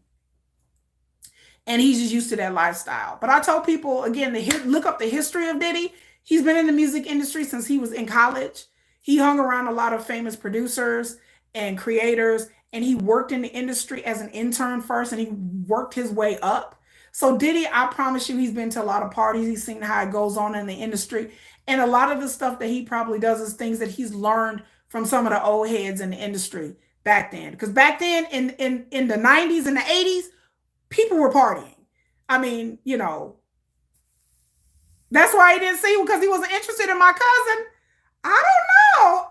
and he's just used to that lifestyle. But I told people, again, look up the history of Diddy. He's been in the music industry since he was in college. He hung around a lot of famous producers and creators, and he worked in the industry as an intern first, and he worked his way up. So Diddy, I promise you, he's been to a lot of parties. He's seen how it goes on in the industry. And a lot of the stuff that he probably does is things that he's learned from some of the old heads in the industry back then. Because back then in the 90s and the 80s, people were partying. I mean, that's why he didn't see him, because he wasn't interested in my cousin. I don't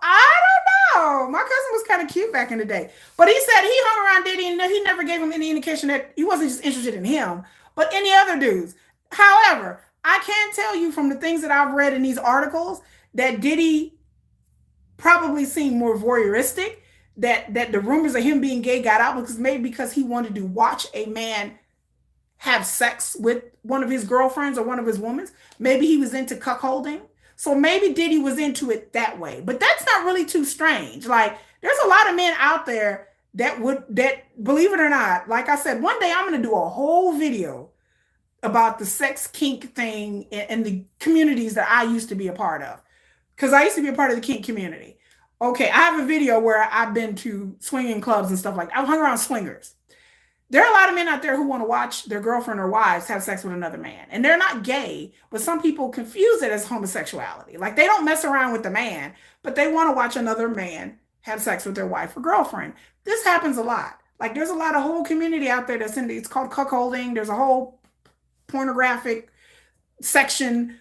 know. My cousin was kind of cute back in the day. But he said he hung around Diddy and he never gave him any indication that he wasn't just interested in him, but any other dudes. However, I can tell you from the things that I've read in these articles that Diddy probably seemed more voyeuristic, that the rumors of him being gay got out because he wanted to watch a man have sex with one of his girlfriends or one of his women. Maybe he was into cuckolding. So maybe Diddy was into it that way. But that's not really too strange. Like, there's a lot of men out there that believe it or not, like I said, one day I'm going to do a whole video about the sex kink thing in the communities that I used to be a part of. Because I used to be a part of the kink community. Okay, I have a video where I've been to swinging clubs and stuff like that. I've hung around swingers. There are a lot of men out there who want to watch their girlfriend or wives have sex with another man. And they're not gay, but some people confuse it as homosexuality. Like, they don't mess around with the man, but they want to watch another man have sex with their wife or girlfriend. This happens a lot. Like there's a lot of whole community out there that's it's called cuckolding. There's a whole pornographic section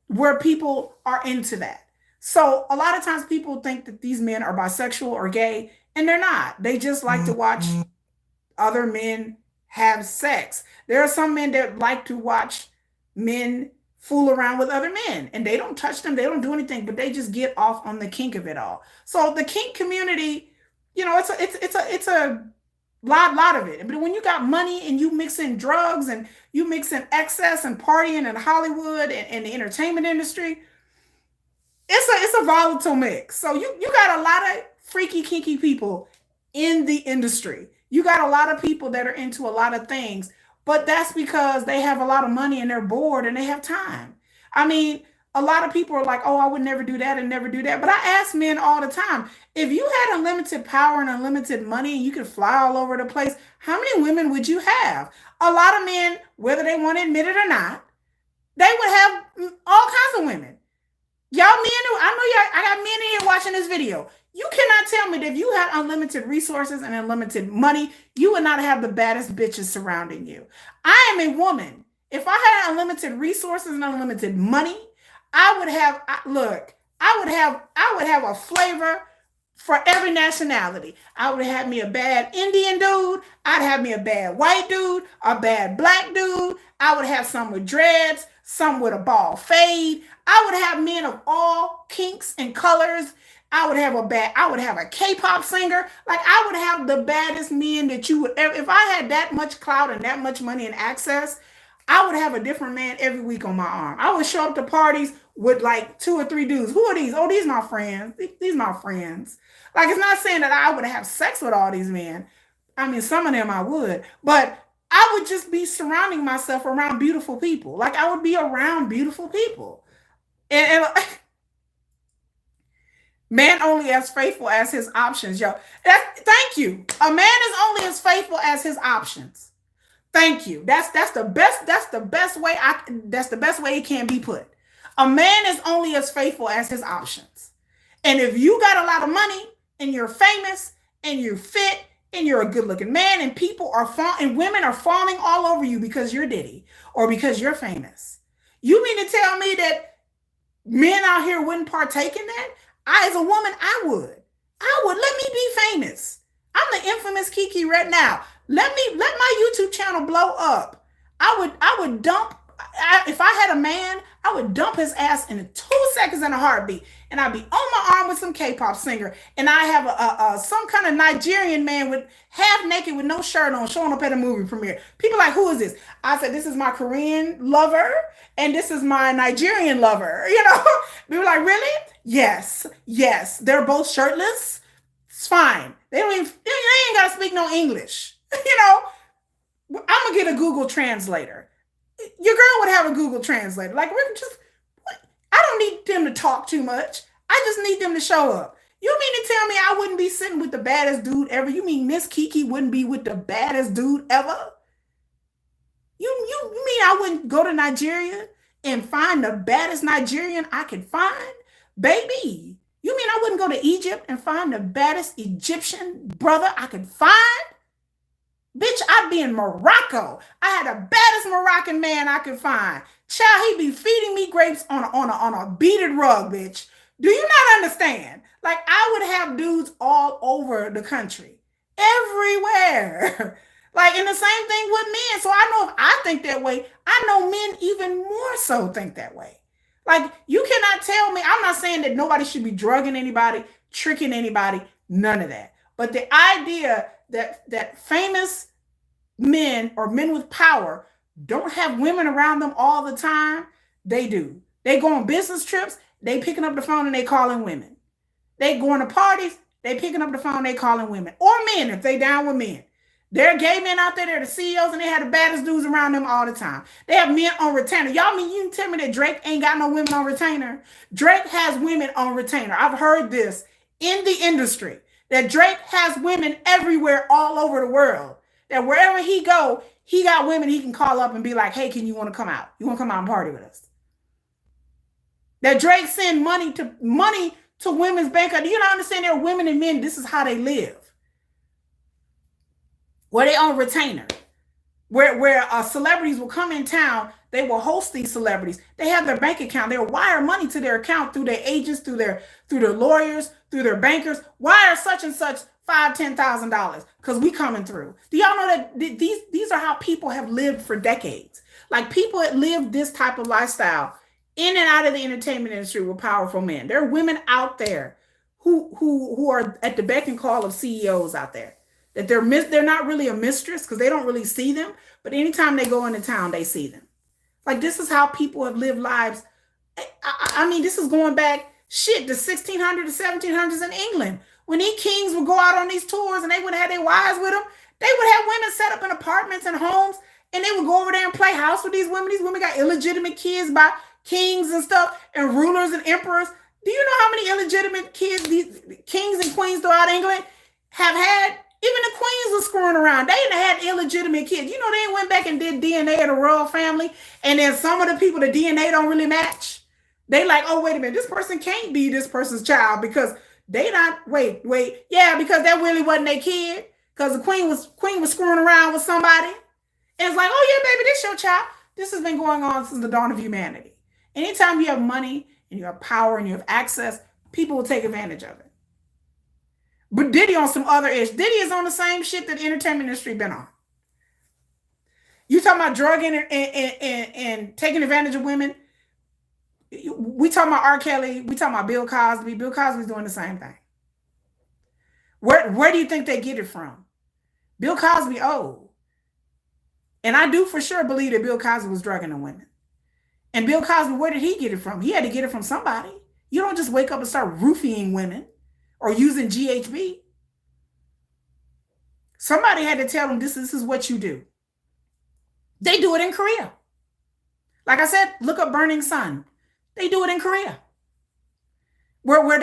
where people are into that. So a lot of times people think that these men are bisexual or gay, and they're not. They just like to watch other men have sex. There are some men that like to watch men fool around with other men, and they don't touch them, they don't do anything, but they just get off on the kink of it all. So the kink community, it's a lot of it. But when you got money and you mix in drugs and you mix in excess and partying and Hollywood and the entertainment industry, it's a volatile mix. So you got a lot of freaky kinky people in the industry. You got a lot of people that are into a lot of things, but that's because they have a lot of money and they're bored and they have time. I mean, a lot of people are like, oh, I would never do that and never do that. But I ask men all the time, if you had unlimited power and unlimited money and you could fly all over the place, how many women would you have? A lot of men, whether they want to admit it or not, they would have all kinds of women. Y'all men, I got men in here watching this video. You cannot tell me that if you had unlimited resources and unlimited money, you would not have the baddest bitches surrounding you. I am a woman. If I had unlimited resources and unlimited money, I would have I would have a flavor for every nationality. I would have me a bad Indian dude. I'd have me a bad white dude, a bad black dude. I would have some with dreads, some with a bald fade. I would have men of all kinks and colors. I would have a K-pop singer. Like I would have the baddest men that you would ever. If I had that much clout and that much money and access, I would have a different man every week on my arm. I would show up to parties with like 2 or 3 dudes. Who are these? Oh, these my friends. These my friends. Like it's not saying that I would have sex with all these men. I mean, some of them I would, but I would just be surrounding myself around beautiful people. Like I would be around beautiful people. And man only as faithful as his options, yo. Thank you. A man is only as faithful as his options. Thank you. That's the best. That's the best way it can be put. A man is only as faithful as his options. And if you got a lot of money and you're famous and you're fit and you're a good-looking man and and women are fawning all over you because you're Diddy or because you're famous, you mean to tell me that men out here wouldn't partake in that? As a woman, I would. Let me be famous. I'm the infamous Kiki right now. Let my YouTube channel blow up. I would dump. If I had a man, I would dump his ass in 2 seconds in a heartbeat, and I'd be on my arm with some K-pop singer, and I have some kind of Nigerian man with half naked with no shirt on showing up at a movie premiere. People like, who is this? I said, this is my Korean lover, and this is my Nigerian lover. People like, really? Yes. They're both shirtless. It's fine. They ain't gotta speak no English. I'm gonna get a Google translator. Your girl would have a Google translator. Like, I don't need them to talk too much. I just need them to show up. You mean to tell me I wouldn't be sitting with the baddest dude ever? You mean Miss Kiki wouldn't be with the baddest dude ever? You mean I wouldn't go to Nigeria and find the baddest Nigerian I could find? Baby, you mean I wouldn't go to Egypt and find the baddest Egyptian brother I could find? Bitch, I'd be in Morocco. I had the baddest Moroccan man I could find. Child, he'd be feeding me grapes on a beaded rug, bitch. Do you not understand? Like, I would have dudes all over the country. Everywhere. Like, and the same thing with men. So I know if I think that way, I know men even more so think that way. Like, you cannot tell me, I'm not saying that nobody should be drugging anybody, tricking anybody, none of that. But the idea that famous men or men with power don't have women around them all the time, they do. They go on business trips, they picking up the phone and they calling women. They going to parties, they picking up the phone, they calling women. Or men, if they down with men. There are gay men out there, they're the CEOs, and they have the baddest dudes around them all the time. They have men on retainer. Y'all mean you can tell me that Drake ain't got no women on retainer? Drake has women on retainer. I've heard this in the industry, that Drake has women everywhere all over the world. That wherever he go, he got women he can call up and be like, hey, can you want to come out? You want to come out and party with us? That Drake send money to women's bank account. Do you not understand? There are women and men, this is how they live. Where they on retainer. Where celebrities will come in town, they will host these celebrities. They have their bank account. They'll wire money to their account through their agents, through their lawyers, through their bankers. Wire such and such $5,000-$10,000 because we coming through. Do y'all know that these are how people have lived for decades? Like people that live this type of lifestyle in and out of the entertainment industry with powerful men. There are women out there who are at the beck and call of CEOs out there. That they're not really a mistress because they don't really see them, but anytime they go into town, they see them. Like this is how people have lived lives. I mean, this is going back the 1600s, the 1700s in England. When these kings would go out on these tours and they would have their wives with them, they would have women set up in apartments and homes, and they would go over there and play house with these women. These women got illegitimate kids by kings and stuff, and rulers and emperors. Do you know how many illegitimate kids these kings and queens throughout England have had? Even the queens were screwing around. They ain't had illegitimate kids. You know, they went back and did DNA of the royal family, and then some of the people, the DNA don't really match. They like, oh, wait a minute, this person can't be this person's child because they not, wait. Yeah, because that really wasn't their kid. Because the queen was screwing around with somebody. And it's like, oh yeah, baby, this your child. This has been going on since the dawn of humanity. Anytime you have money and you have power and you have access, people will take advantage of it. But Diddy on some other ish. Diddy is on the same shit that the entertainment industry been on. You talking about drugging and taking advantage of women. We talking about R. Kelly. We talking about Bill Cosby. Bill Cosby's doing the same thing. Where do you think they get it from? Bill Cosby old. And I do for sure believe that Bill Cosby was drugging the women. And Bill Cosby, where did he get it from? He had to get it from somebody. You don't just wake up and start roofing women. Or using GHB. Somebody had to tell them this is what you do. They do it in Korea. Like I said, look up Burning Sun. They do it in Korea. Where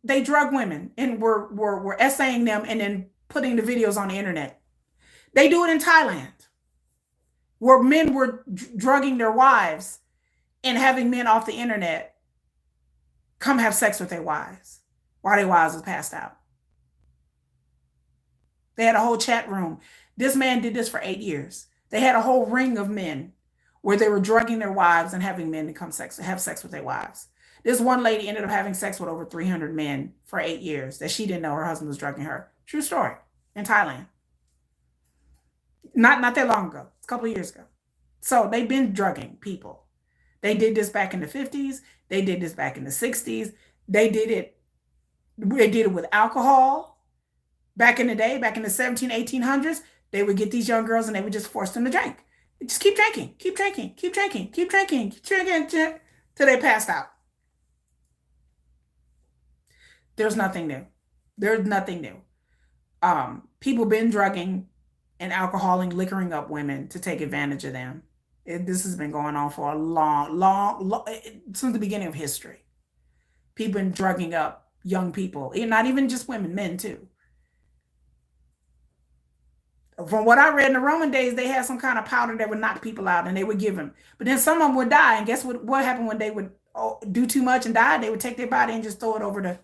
they drug women and were essaying them and then putting the videos on the internet. They do it in Thailand. Where men were drugging their wives and having men off the internet come have sex with their wives. While their wives was passed out. They had a whole chat room. This man did this for 8 years. They had a whole ring of men where they were drugging their wives and having men to have sex with their wives. This one lady ended up having sex with over 300 men for 8 years that she didn't know her husband was drugging her. True story. In Thailand. Not that long ago. A couple of years ago. So they've been drugging people. They did this back in the 50s. They did this back in the 60s. They did it with alcohol back in the day, back in the 1800s. They would get these young girls and they would just force them to drink. Just keep drinking till they passed out. There's nothing new. There's nothing new. People been drugging and alcoholing, liquoring up women to take advantage of them. This has been going on for a long, since the beginning of history. People been drugging up young people, not even just women, men too. From what I read in the Roman days, they had some kind of powder that would knock people out and they would give them. But then some of them would die. And guess what happened when they would do too much and die? They would take their body and just throw it over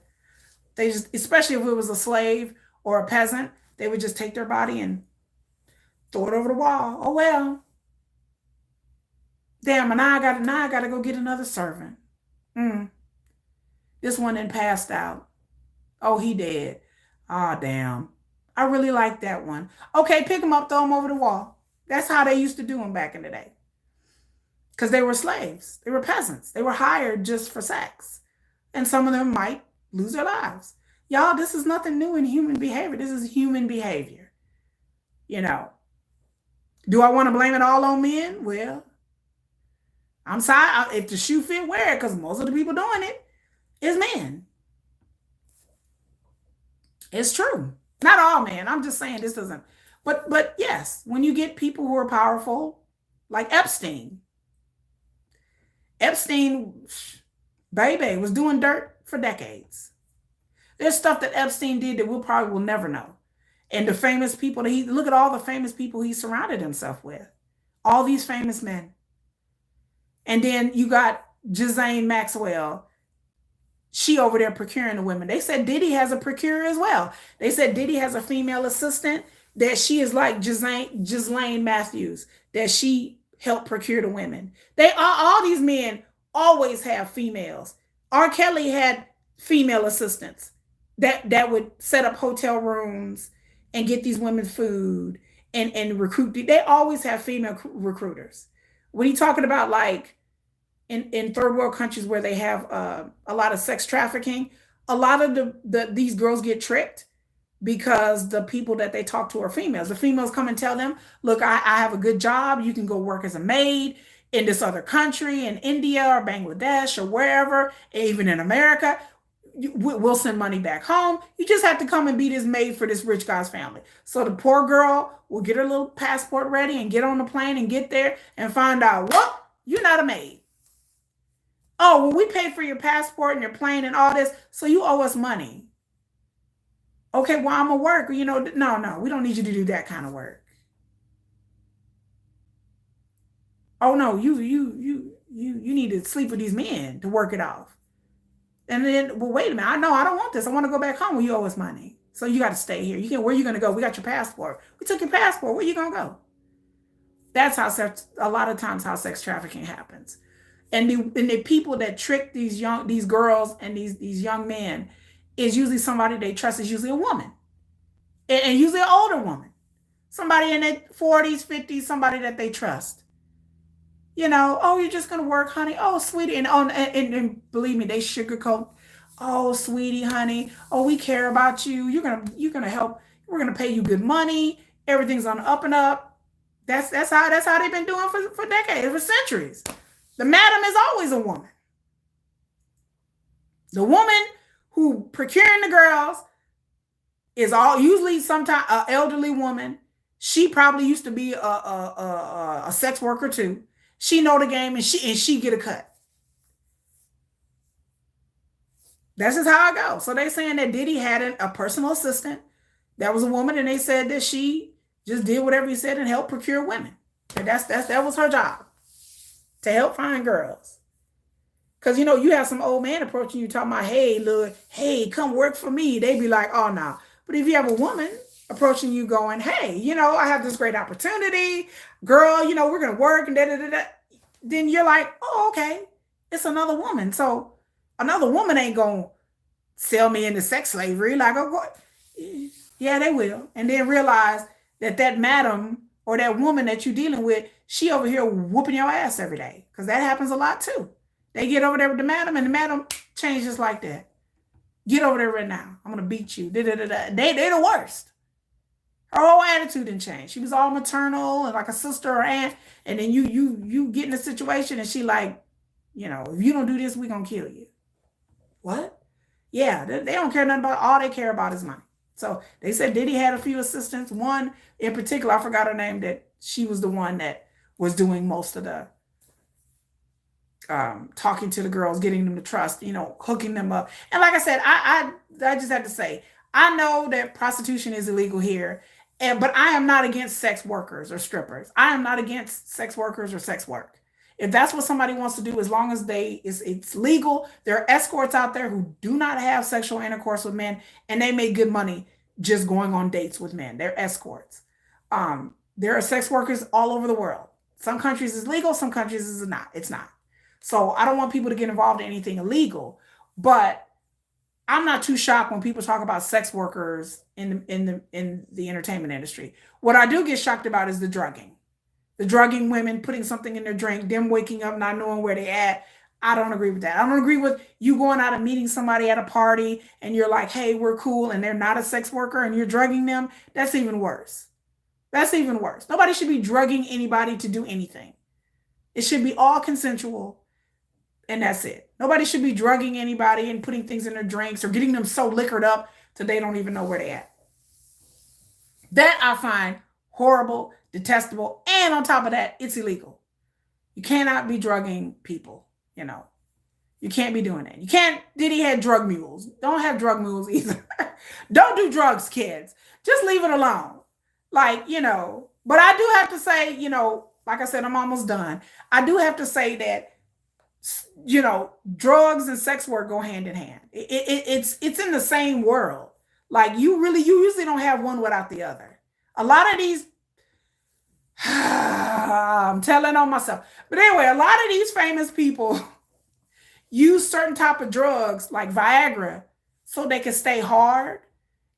especially if it was a slave or a peasant, they would just take their body and throw it over the wall. Oh, well. Damn, and now I gotta go get another servant. This one then passed out. Oh, he dead. Ah, damn. I really like that one. Okay, pick him up, throw him over the wall. That's how they used to do them back in the day. Because they were slaves. They were peasants. They were hired just for sex. And some of them might lose their lives. Y'all, this is nothing new in human behavior. This is human behavior. You know. Do I want to blame it all on men? Well, I'm sorry. If the shoe fit, wear it, because most of the people doing it is men. It's true. Not all men. I'm just saying this doesn't. But yes, when you get people who are powerful, like Epstein. Epstein, baby, was doing dirt for decades. There's stuff that Epstein did that we probably will never know. And the famous people that look at all the famous people he surrounded himself with. All these famous men. And then you got Ghislaine Maxwell. she over there procuring the women. They said Diddy has a procurer as well. They said Diddy has a female assistant that she is like Ghislaine Matthews, that she helped procure the women. They all these men always have females. R. Kelly had female assistants that would set up hotel rooms and get these women food and recruit. They always have female recruiters. When you talking about like in third world countries where they have a lot of sex trafficking, a lot of these girls get tricked because the people that they talk to are females. The females come and tell them, look, I have a good job. You can go work as a maid in this other country, in India or Bangladesh or wherever, even in America. We'll send money back home. You just have to come and be this maid for this rich guy's family. So the poor girl will get her little passport ready and get on the plane and get there and find out, what? You're not a maid. Oh, well, we paid for your passport and your plane and all this, so you owe us money. Okay, well, I'm gonna work. No, we don't need you to do that kind of work. Oh no, you need to sleep with these men to work it off. And then, well, wait a minute. I don't want this. I want to go back home. Well, you owe us money, so you got to stay here. Where are you gonna go? We got your passport. We took your passport. Where are you gonna go? That's how a lot of times how sex trafficking happens. And the people that trick these girls and these young men is usually somebody they trust. Is usually a woman, and usually an older woman, somebody in their 40s, 50s, somebody that they trust. Oh, you're just gonna work, honey. Oh, sweetie, and believe me, they sugarcoat. Oh, sweetie, honey. Oh, we care about you. You're gonna help. We're gonna pay you good money. Everything's on the up and up. That's how they've been doing for decades, for centuries. The madam is always a woman. The woman who procuring the girls is usually sometimes an elderly woman. She probably used to be a sex worker too. She know the game and she get a cut. That's just how it goes. So they saying that Diddy had a personal assistant that was a woman, and they said that she just did whatever he said and helped procure women. And that was her job, to help find girls. Because, you have some old man approaching you talking about, hey, look, hey, come work for me. They be like, oh, no. But if you have a woman approaching you going, hey, I have this great opportunity. Girl, we're going to work and da-da-da-da. Then you're like, oh, okay. It's another woman. So another woman ain't going to sell me into sex slavery. Like, oh, yeah, they will. And then realize that madam or that woman that you're dealing with, she over here whooping your ass every day. Because that happens a lot too. They get over there with the madam, and the madam changes like that. Get over there right now. I'm going to beat you. They're the worst. Her whole attitude didn't change. She was all maternal and like a sister or aunt. And then you get in a situation and she like, if you don't do this, we're going to kill you. What? Yeah, they don't care nothing about. All they care about is money. So they said Diddy had a few assistants. One in particular, I forgot her name, that she was the one that was doing most of the talking to the girls, getting them to trust, hooking them up. And like I said, I just have to say, I know that prostitution is illegal here, but I am not against sex workers or strippers. I am not against sex workers or sex work. If that's what somebody wants to do, as long as it's legal, there are escorts out there who do not have sexual intercourse with men, and they make good money just going on dates with men. They're escorts. There are sex workers all over the world. Some countries is legal, some countries is not. It's not. So I don't want people to get involved in anything illegal, but I'm not too shocked when people talk about sex workers in the entertainment industry. What I do get shocked about is the drugging women, putting something in their drink, them waking up not knowing where they at. I don't agree with that. I don't agree with you going out and meeting somebody at a party and you're like, hey, we're cool, and they're not a sex worker and you're drugging them. That's even worse. That's even worse. Nobody should be drugging anybody to do anything. It should be all consensual. And that's it. Nobody should be drugging anybody and putting things in their drinks or getting them so liquored up that they don't even know where they're at. That I find horrible, detestable, and on top of that, it's illegal. You cannot be drugging people, You can't be doing that. You can't. Diddy had drug mules. Don't have drug mules either. Don't do drugs, kids. Just leave it alone. But I do have to say, like I said, I'm almost done. I do have to say that Drugs and sex work go hand in hand. It's in the same world. Like you usually don't have one without the other. A lot of these, I'm telling on myself. But anyway, a lot of these famous people use certain type of drugs like Viagra so they can stay hard.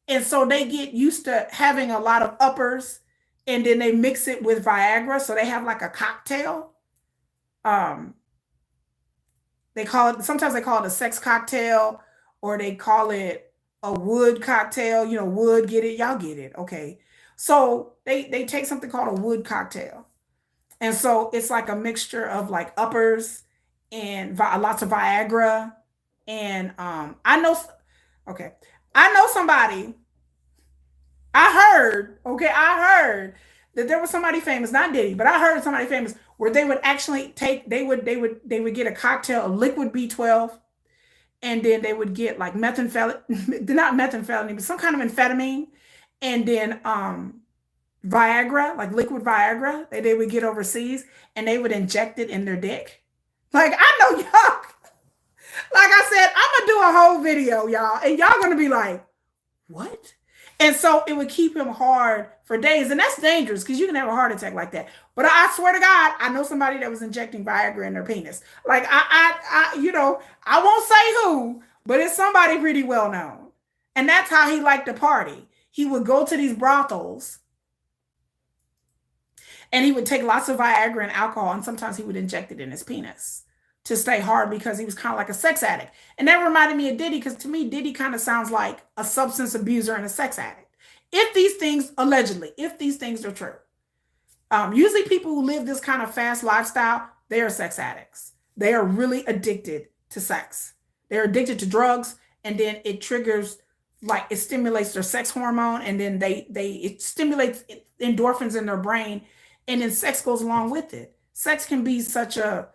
And so they get used to having a lot of uppers, and then they mix it with Viagra. So they have like a cocktail. Um, they call it, sometimes they call it a sex cocktail, or they call it a wood cocktail. Wood, get it? Y'all get it. Okay. So they take something called a wood cocktail. And so it's like a mixture of like uppers and lots of Viagra. And okay, I know somebody. I heard that there was somebody famous, not Diddy, but I heard somebody famous where they would actually take, they would get a cocktail of liquid B12, and then they would get like methamphetamine, not methamphetamine, but some kind of amphetamine, and then Viagra, like liquid Viagra, that they would get overseas, and they would inject it in their dick. Like, I know y'all, like I said, I'm gonna do a whole video, y'all, and y'all gonna be like, what? And so it would keep him hard for days. And that's dangerous because you can have a heart attack like that. But I swear to God, I know somebody that was injecting Viagra in their penis. Like, I won't say who, but it's somebody pretty well known. And that's how he liked to party. He would go to these brothels, and he would take lots of Viagra and alcohol, and sometimes he would inject it in his penis to stay hard because he was kind of like a sex addict. And that reminded me of Diddy, because to me, Diddy kind of sounds like a substance abuser and a sex addict. If these things, allegedly, if these things are true. Usually people who live this kind of fast lifestyle, they are sex addicts. They are really addicted to sex. They're addicted to drugs, and then it triggers, like it stimulates their sex hormone, and then it stimulates endorphins in their brain, and then sex goes along with it. Sex can be such a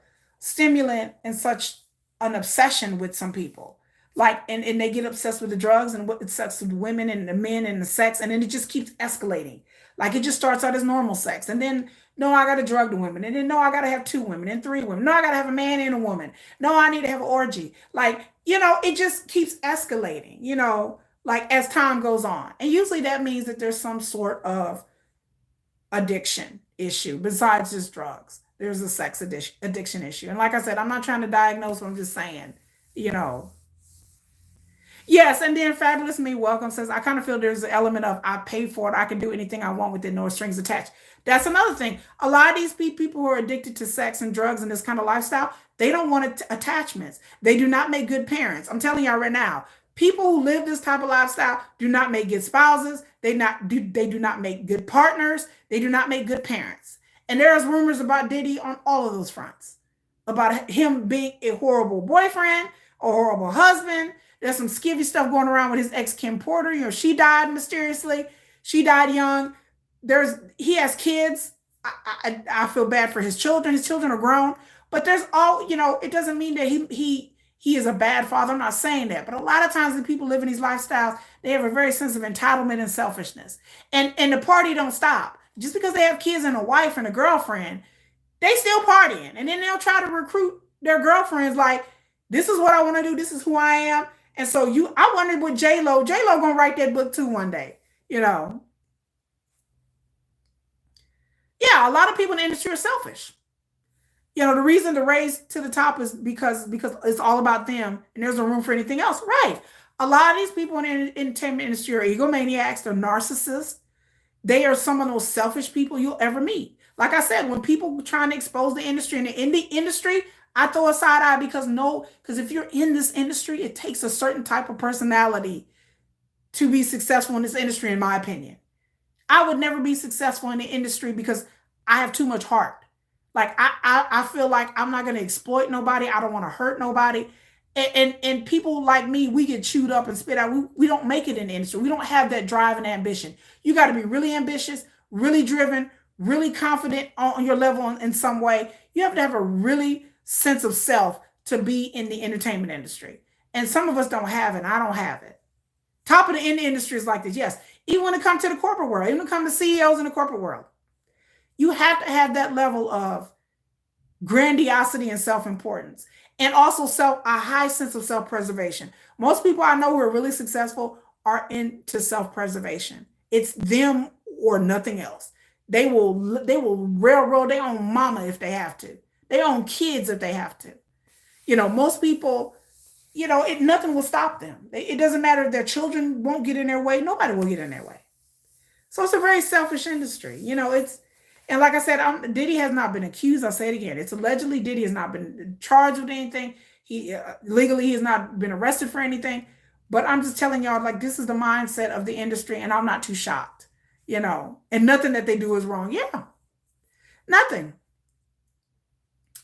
stimulant and such an obsession with some people, like, and they get obsessed with the drugs and what it sucks with women and the men and the sex, and then it just keeps escalating. Like, it just starts out as normal sex, and then no, I gotta drug the women, and then no, I gotta have 2 women and 3 women, no, I gotta have a man and a woman, no, I need to have an orgy. Like, it just keeps escalating, like as time goes on. And usually that means that there's some sort of addiction issue besides just drugs. There's a sex addiction issue. And like I said, I'm not trying to diagnose, I'm just saying, you know. Yes, and then Fabulous Me Welcome says, I kind of feel there's an element of I pay for it, I can do anything I want with it, no strings attached. That's another thing. A lot of these people who are addicted to sex and drugs and this kind of lifestyle, they don't want attachments. They do not make good parents. I'm telling y'all right now, people who live this type of lifestyle do not make good spouses. They do not make good partners. They do not make good parents. And there's rumors about Diddy on all of those fronts, about him being a horrible boyfriend, a horrible husband. There's some skivvy stuff going around with his ex Kim Porter. She died mysteriously. She died young. He has kids. I feel bad for his children. His children are grown, but it doesn't mean that he is a bad father. I'm not saying that, but a lot of times the people living these lifestyles, they have a very sense of entitlement and selfishness, and the party don't stop just because they have kids and a wife and a girlfriend. They still partying, and then they'll try to recruit their girlfriends like, this is what I want to do. This is who I am. And so I wondered with J-Lo gonna write that book too one day, Yeah, a lot of people in the industry are selfish. The reason the race to the top is because it's all about them, and there's no room for anything else. Right. A lot of these people in the entertainment industry are egomaniacs, they're narcissists. They are some of the most selfish people you'll ever meet. Like I said, when people trying to expose the industry and the indie industry, I throw a side eye because if you're in this industry, it takes a certain type of personality to be successful in this industry, in my opinion. I would never be successful in the industry because I have too much heart. Like, I feel like I'm not going to exploit nobody. I don't want to hurt nobody. And people like me, we get chewed up and spit out. We don't make it in the industry. We don't have that drive and ambition. You got to be really ambitious, really driven, really confident on your level in some way. You have to have a really sense of self to be in the entertainment industry. And some of us don't have it. I don't have it. Top of the industry is like this. Yes. Even when it comes to the corporate world, even when it comes to CEOs in the corporate world, you have to have that level of grandiosity and self-importance. and also a high sense of self-preservation. Most people I know who are really successful are into self-preservation. It's them or nothing else. They will railroad their own mama if they have to. Their own kids if they have to. Most people, nothing will stop them. It doesn't matter if their children won't get in their way. Nobody will get in their way. So it's a very selfish industry. And like I said, Diddy has not been accused. I'll say it again. It's allegedly Diddy has not been charged with anything. He legally he has not been arrested for anything. But I'm just telling y'all, like, this is the mindset of the industry, and I'm not too shocked. And nothing that they do is wrong. Yeah, nothing.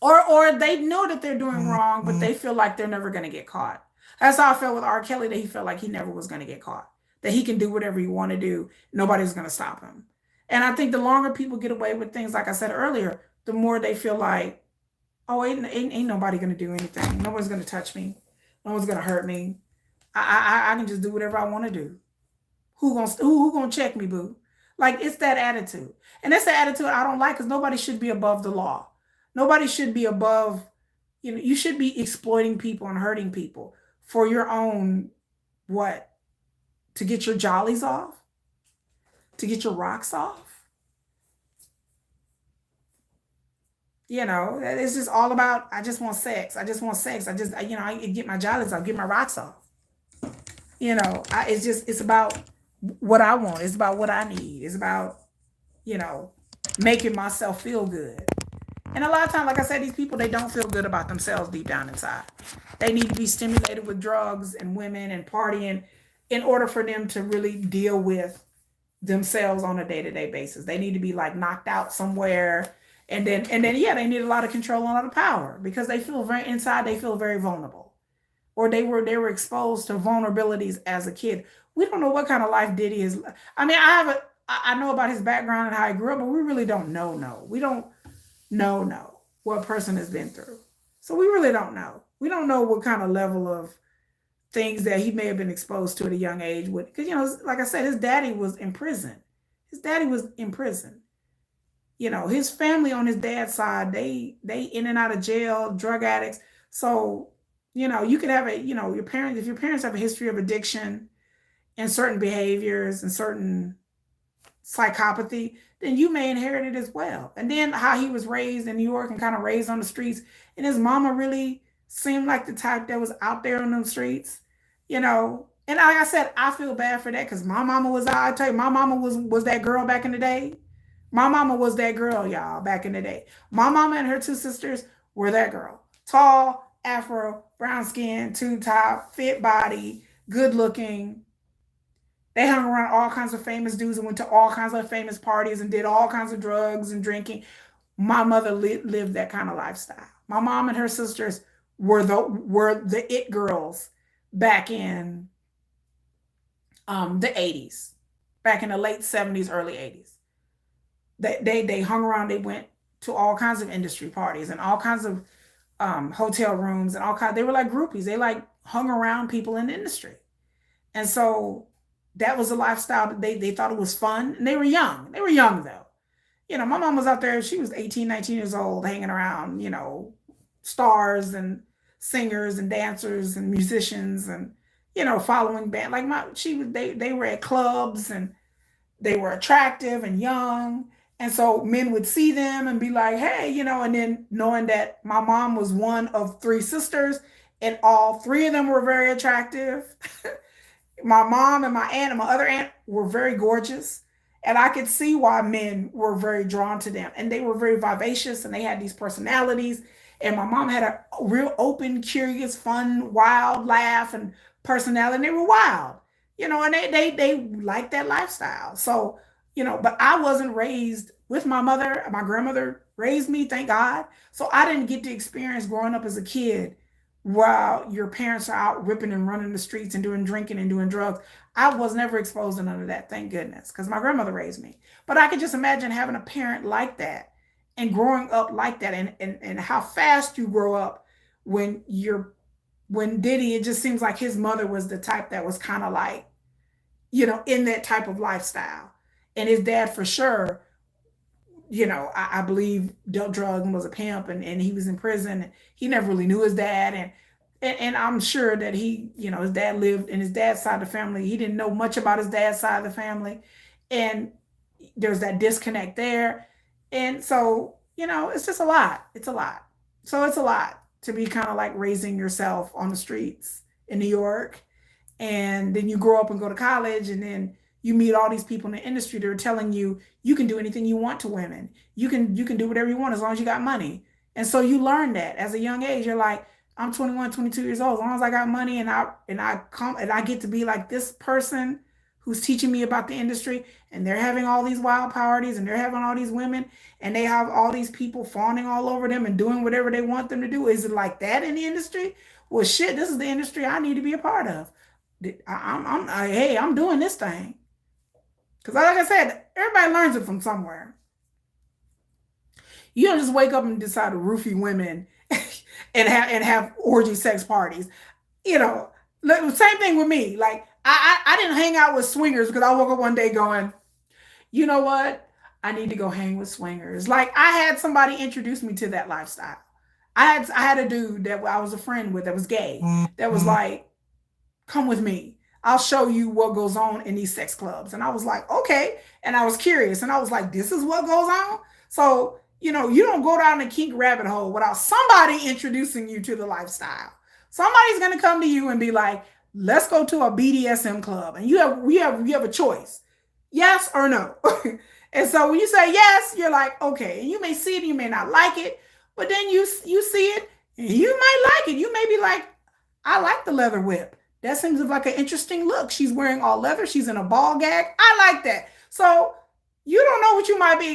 Or they know that they're doing wrong, but they feel like they're never going to get caught. That's how I felt with R. Kelly, that he felt like he never was going to get caught, that he can do whatever he want to do. Nobody's going to stop him. And I think the longer people get away with things, like I said earlier, the more they feel like, oh, ain't nobody going to do anything. Nobody's going to touch me. No one's going to hurt me. I can just do whatever I want to do. Who gonna check me, boo? Like, it's that attitude. And that's the attitude I don't like, because nobody should be above the law. Nobody should be above, you should be exploiting people and hurting people for your own, what? To get your jollies off? To get your rocks off? It's just all about, I just want sex. I just want sex. I get my jollies off, get my rocks off. It's about what I want. It's about what I need. It's about, you know, making myself feel good. And a lot of times, like I said, these people, they don't feel good about themselves deep down inside. They need to be stimulated with drugs and women and partying in order for them to really deal with themselves on a day-to-day basis. They need to be like knocked out somewhere. And then yeah, they need a lot of control and a lot of power, because they feel very inside, they feel very vulnerable. Or they were exposed to vulnerabilities as a kid. We don't know what kind of life Diddy is. I mean, I know about his background and how he grew up, but we really don't know. No, we don't know what a person has been through. So we really don't know. We don't know what kind of level of things that he may have been exposed to at a young age. Because, like I said, his daddy was in prison. His daddy was in prison. His family on his dad's side, they in and out of jail, drug addicts. So, you could have your parents, if your parents have a history of addiction and certain behaviors and certain psychopathy, then you may inherit it as well. And then how he was raised in New York and kind of raised on the streets, and his mama really seemed like the type that was out there on them streets, And like I said, I feel bad for that, because my mama was out. I tell you, my mama was that girl back in the day. My mama was that girl, y'all, back in the day. My mama and her two sisters were that girl. Tall, afro, brown skin, tube top, fit body, good looking. They hung around all kinds of famous dudes and went to all kinds of famous parties and did all kinds of drugs and drinking. My mother lived that kind of lifestyle. My mom and her sisters were the it girls back in the 80s, back in the late 70s, early 80s. They hung around. They went to all kinds of industry parties and all kinds of hotel rooms and all kinds. They were like groupies. They like hung around people in the industry, and so that was a lifestyle that they thought it was fun. And they were young. They were young though. My mom was out there. She was 18, 19 years old, hanging around, stars and singers and dancers and musicians, and following band. Like they were at clubs, and they were attractive and young. And so men would see them and be like, hey, and then knowing that my mom was one of three sisters and all three of them were very attractive. My mom and my aunt and my other aunt were very gorgeous. And I could see why men were very drawn to them. And they were very vivacious, and they had these personalities. And my mom had a real open, curious, fun, wild laugh and personality. And they were wild, and they liked that lifestyle. So, but I wasn't raised with my mother. My grandmother raised me, thank God. So I didn't get to experience growing up as a kid while your parents are out ripping and running the streets and doing drinking and doing drugs. I was never exposed to none of that, thank goodness, because my grandmother raised me. But I could just imagine having a parent like that and growing up like that, and how fast you grow up when Diddy, it just seems like his mother was the type that was kind of like, in that type of lifestyle. And his dad, for sure, I believe dealt drugs and was a pimp, and he was in prison. He never really knew his dad, and I'm sure that his dad lived in his dad's side of the family. He didn't know much about his dad's side of the family, and there's that disconnect there. And so, it's just a lot. It's a lot. So it's a lot to be kind of like raising yourself on the streets in New York, and then you grow up and go to college, and then you meet all these people in the industry that are telling you you can do anything you want to women. You can do whatever you want as long as you got money. And so you learn that as a young age. You're like, I'm 21, 22 years old. As long as I got money, and I get to be like this person who's teaching me about the industry, and they're having all these wild parties, and they're having all these women, and they have all these people fawning all over them and doing whatever they want them to do. Is it like that in the industry? Well, shit, this is the industry I need to be a part of. Hey, I'm doing this thing. Because like I said, everybody learns it from somewhere. You don't just wake up and decide to roofie women and have orgy sex parties. You know, same thing with me. Like I didn't hang out with swingers because I woke up one day going, you know what? I need to go hang with swingers. Like I had somebody introduce me to that lifestyle. I had a dude that I was a friend with that was gay that was like, come with me. I'll show you what goes on in these sex clubs. And I was like, okay. And I was curious. And I was like, this is what goes on. So, you don't go down the kink rabbit hole without somebody introducing you to the lifestyle. Somebody's going to come to you and be like, let's go to a BDSM club. And you have a choice. Yes or no. And so when you say yes, you're like, okay. And you may see it, you may not like it, but then you see it and you might like it. You may be like, I like the leather whip. That seems like an interesting look. She's wearing all leather. She's in a ball gag. I like that. So you don't know what you might be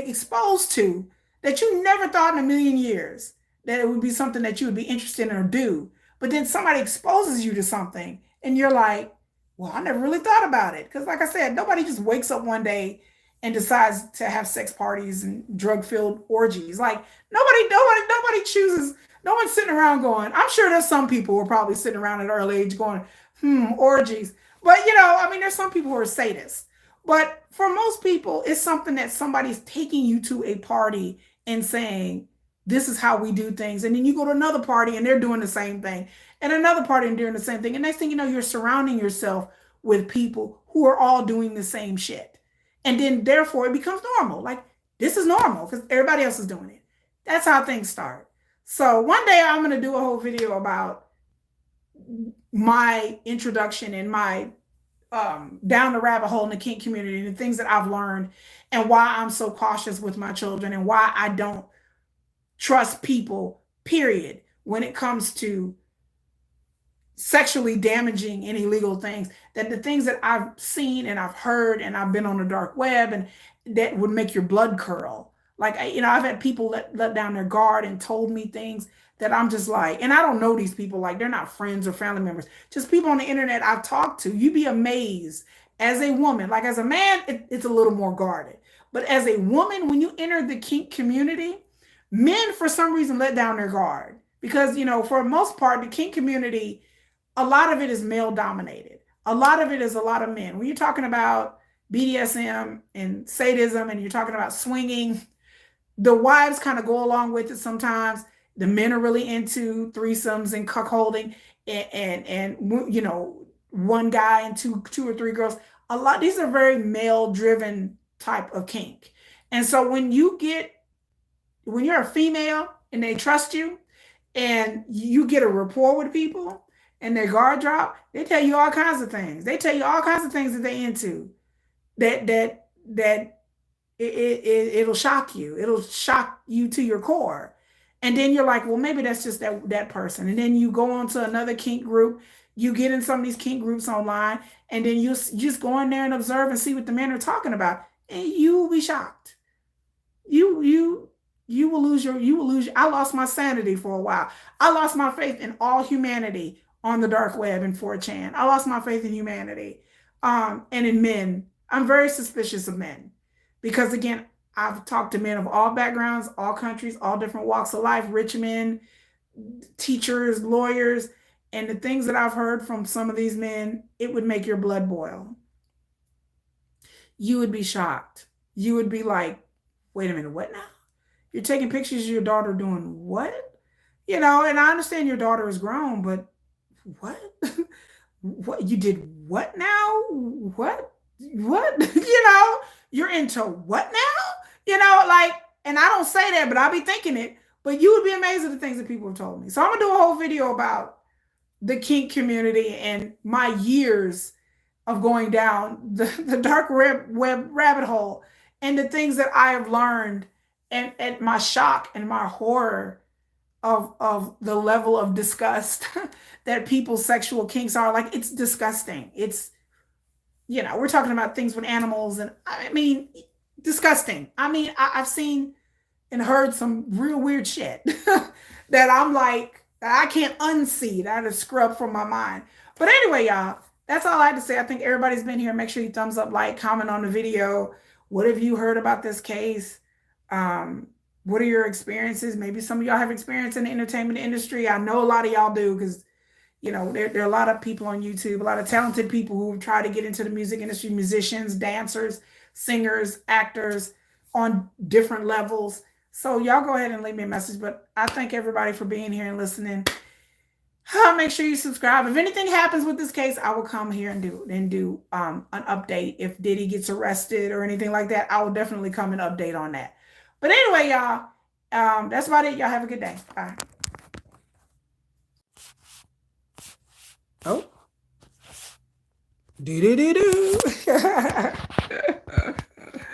exposed to that you never thought in a million years that it would be something that you would be interested in or do. But then somebody exposes you to something and you're like, well, I never really thought about it. Because like I said, nobody just wakes up one day and decides to have sex parties and drug-filled orgies. Like nobody chooses. No one's sitting around going, I'm sure there's some people who are probably sitting around at an early age going, orgies. But, I mean, there's some people who are sadists. But for most people, it's something that somebody's taking you to a party and saying, this is how we do things. And then you go to another party and they're doing the same thing. And another party and doing the same thing. And next thing you know, you're surrounding yourself with people who are all doing the same shit. And then therefore it becomes normal. Like, this is normal because everybody else is doing it. That's how things start. So one day I'm going to do a whole video about my introduction and my down the rabbit hole in the kink community and the things that I've learned and why I'm so cautious with my children and why I don't trust people, period, when it comes to sexually damaging and illegal things. That the things that I've seen and I've heard and I've been on the dark web and that would make your blood curl. Like, I've had people let down their guard and told me things that I'm just like, and I don't know these people, like they're not friends or family members, just people on the internet I've talked to. You'd be amazed as a woman. Like as a man, it's a little more guarded. But as a woman, when you enter the kink community, men for some reason let down their guard. Because, for the most part, the kink community, a lot of it is male dominated. A lot of it is a lot of men. When you're talking about BDSM and sadism and you're talking about swinging, the wives kind of go along with it sometimes. The men are really into threesomes and cuckolding and one guy and two or three girls. These are very male driven type of kink. And so when you're a female and they trust you and you get a rapport with people and their guard drop, they tell you all kinds of things. They tell you all kinds of things that they into that it'll shock you. It'll shock you to your core. And then you're like, well, maybe that's just that person. And then you go on to another kink group. You get in some of these kink groups online, and then you just go in there and observe and see what the men are talking about. And you will be shocked. You will lose I lost my sanity for a while. I lost my faith in all humanity on the dark web and 4chan. I lost my faith in humanity. And in men. I'm very suspicious of men. Because again, I've talked to men of all backgrounds, all countries, all different walks of life, rich men, teachers, lawyers, and the things that I've heard from some of these men, it would make your blood boil. You would be shocked. You would be like, wait a minute, what now? You're taking pictures of your daughter doing what? You know, and I understand your daughter is grown, but what? What you did what now? What? What? You know, you're into what now? You know, like, and I don't say that, but I'll be thinking it. But you would be amazed at the things that people have told me. So I'm gonna do a whole video about the kink community and my years of going down the dark web rabbit hole and the things that I have learned and my shock and my horror of the level of disgust that people's sexual kinks are. Like, it's disgusting. It's, you know, we're talking about things with animals, and I mean, disgusting. I mean, I've seen and heard some real weird shit that I'm like, I can't unsee, that I scrub from my mind. But anyway, y'all, that's all I had to say. I think everybody's been here. Make sure you thumbs up, like, comment on the video. What have you heard about this case? What are your experiences? Maybe some of y'all have experience in the entertainment industry. I know a lot of y'all do, because you know, there are a lot of people on YouTube, a lot of talented people who try to get into the music industry, musicians, dancers, singers, actors on different levels. So y'all go ahead and leave me a message. But I thank everybody for being here and listening. Make sure you subscribe. If anything happens with this case, I will come here and do an update. If Diddy gets arrested or anything like that, I will definitely come and update on that. But anyway, y'all, that's about it. Y'all have a good day. Bye. Oh. Do do do do.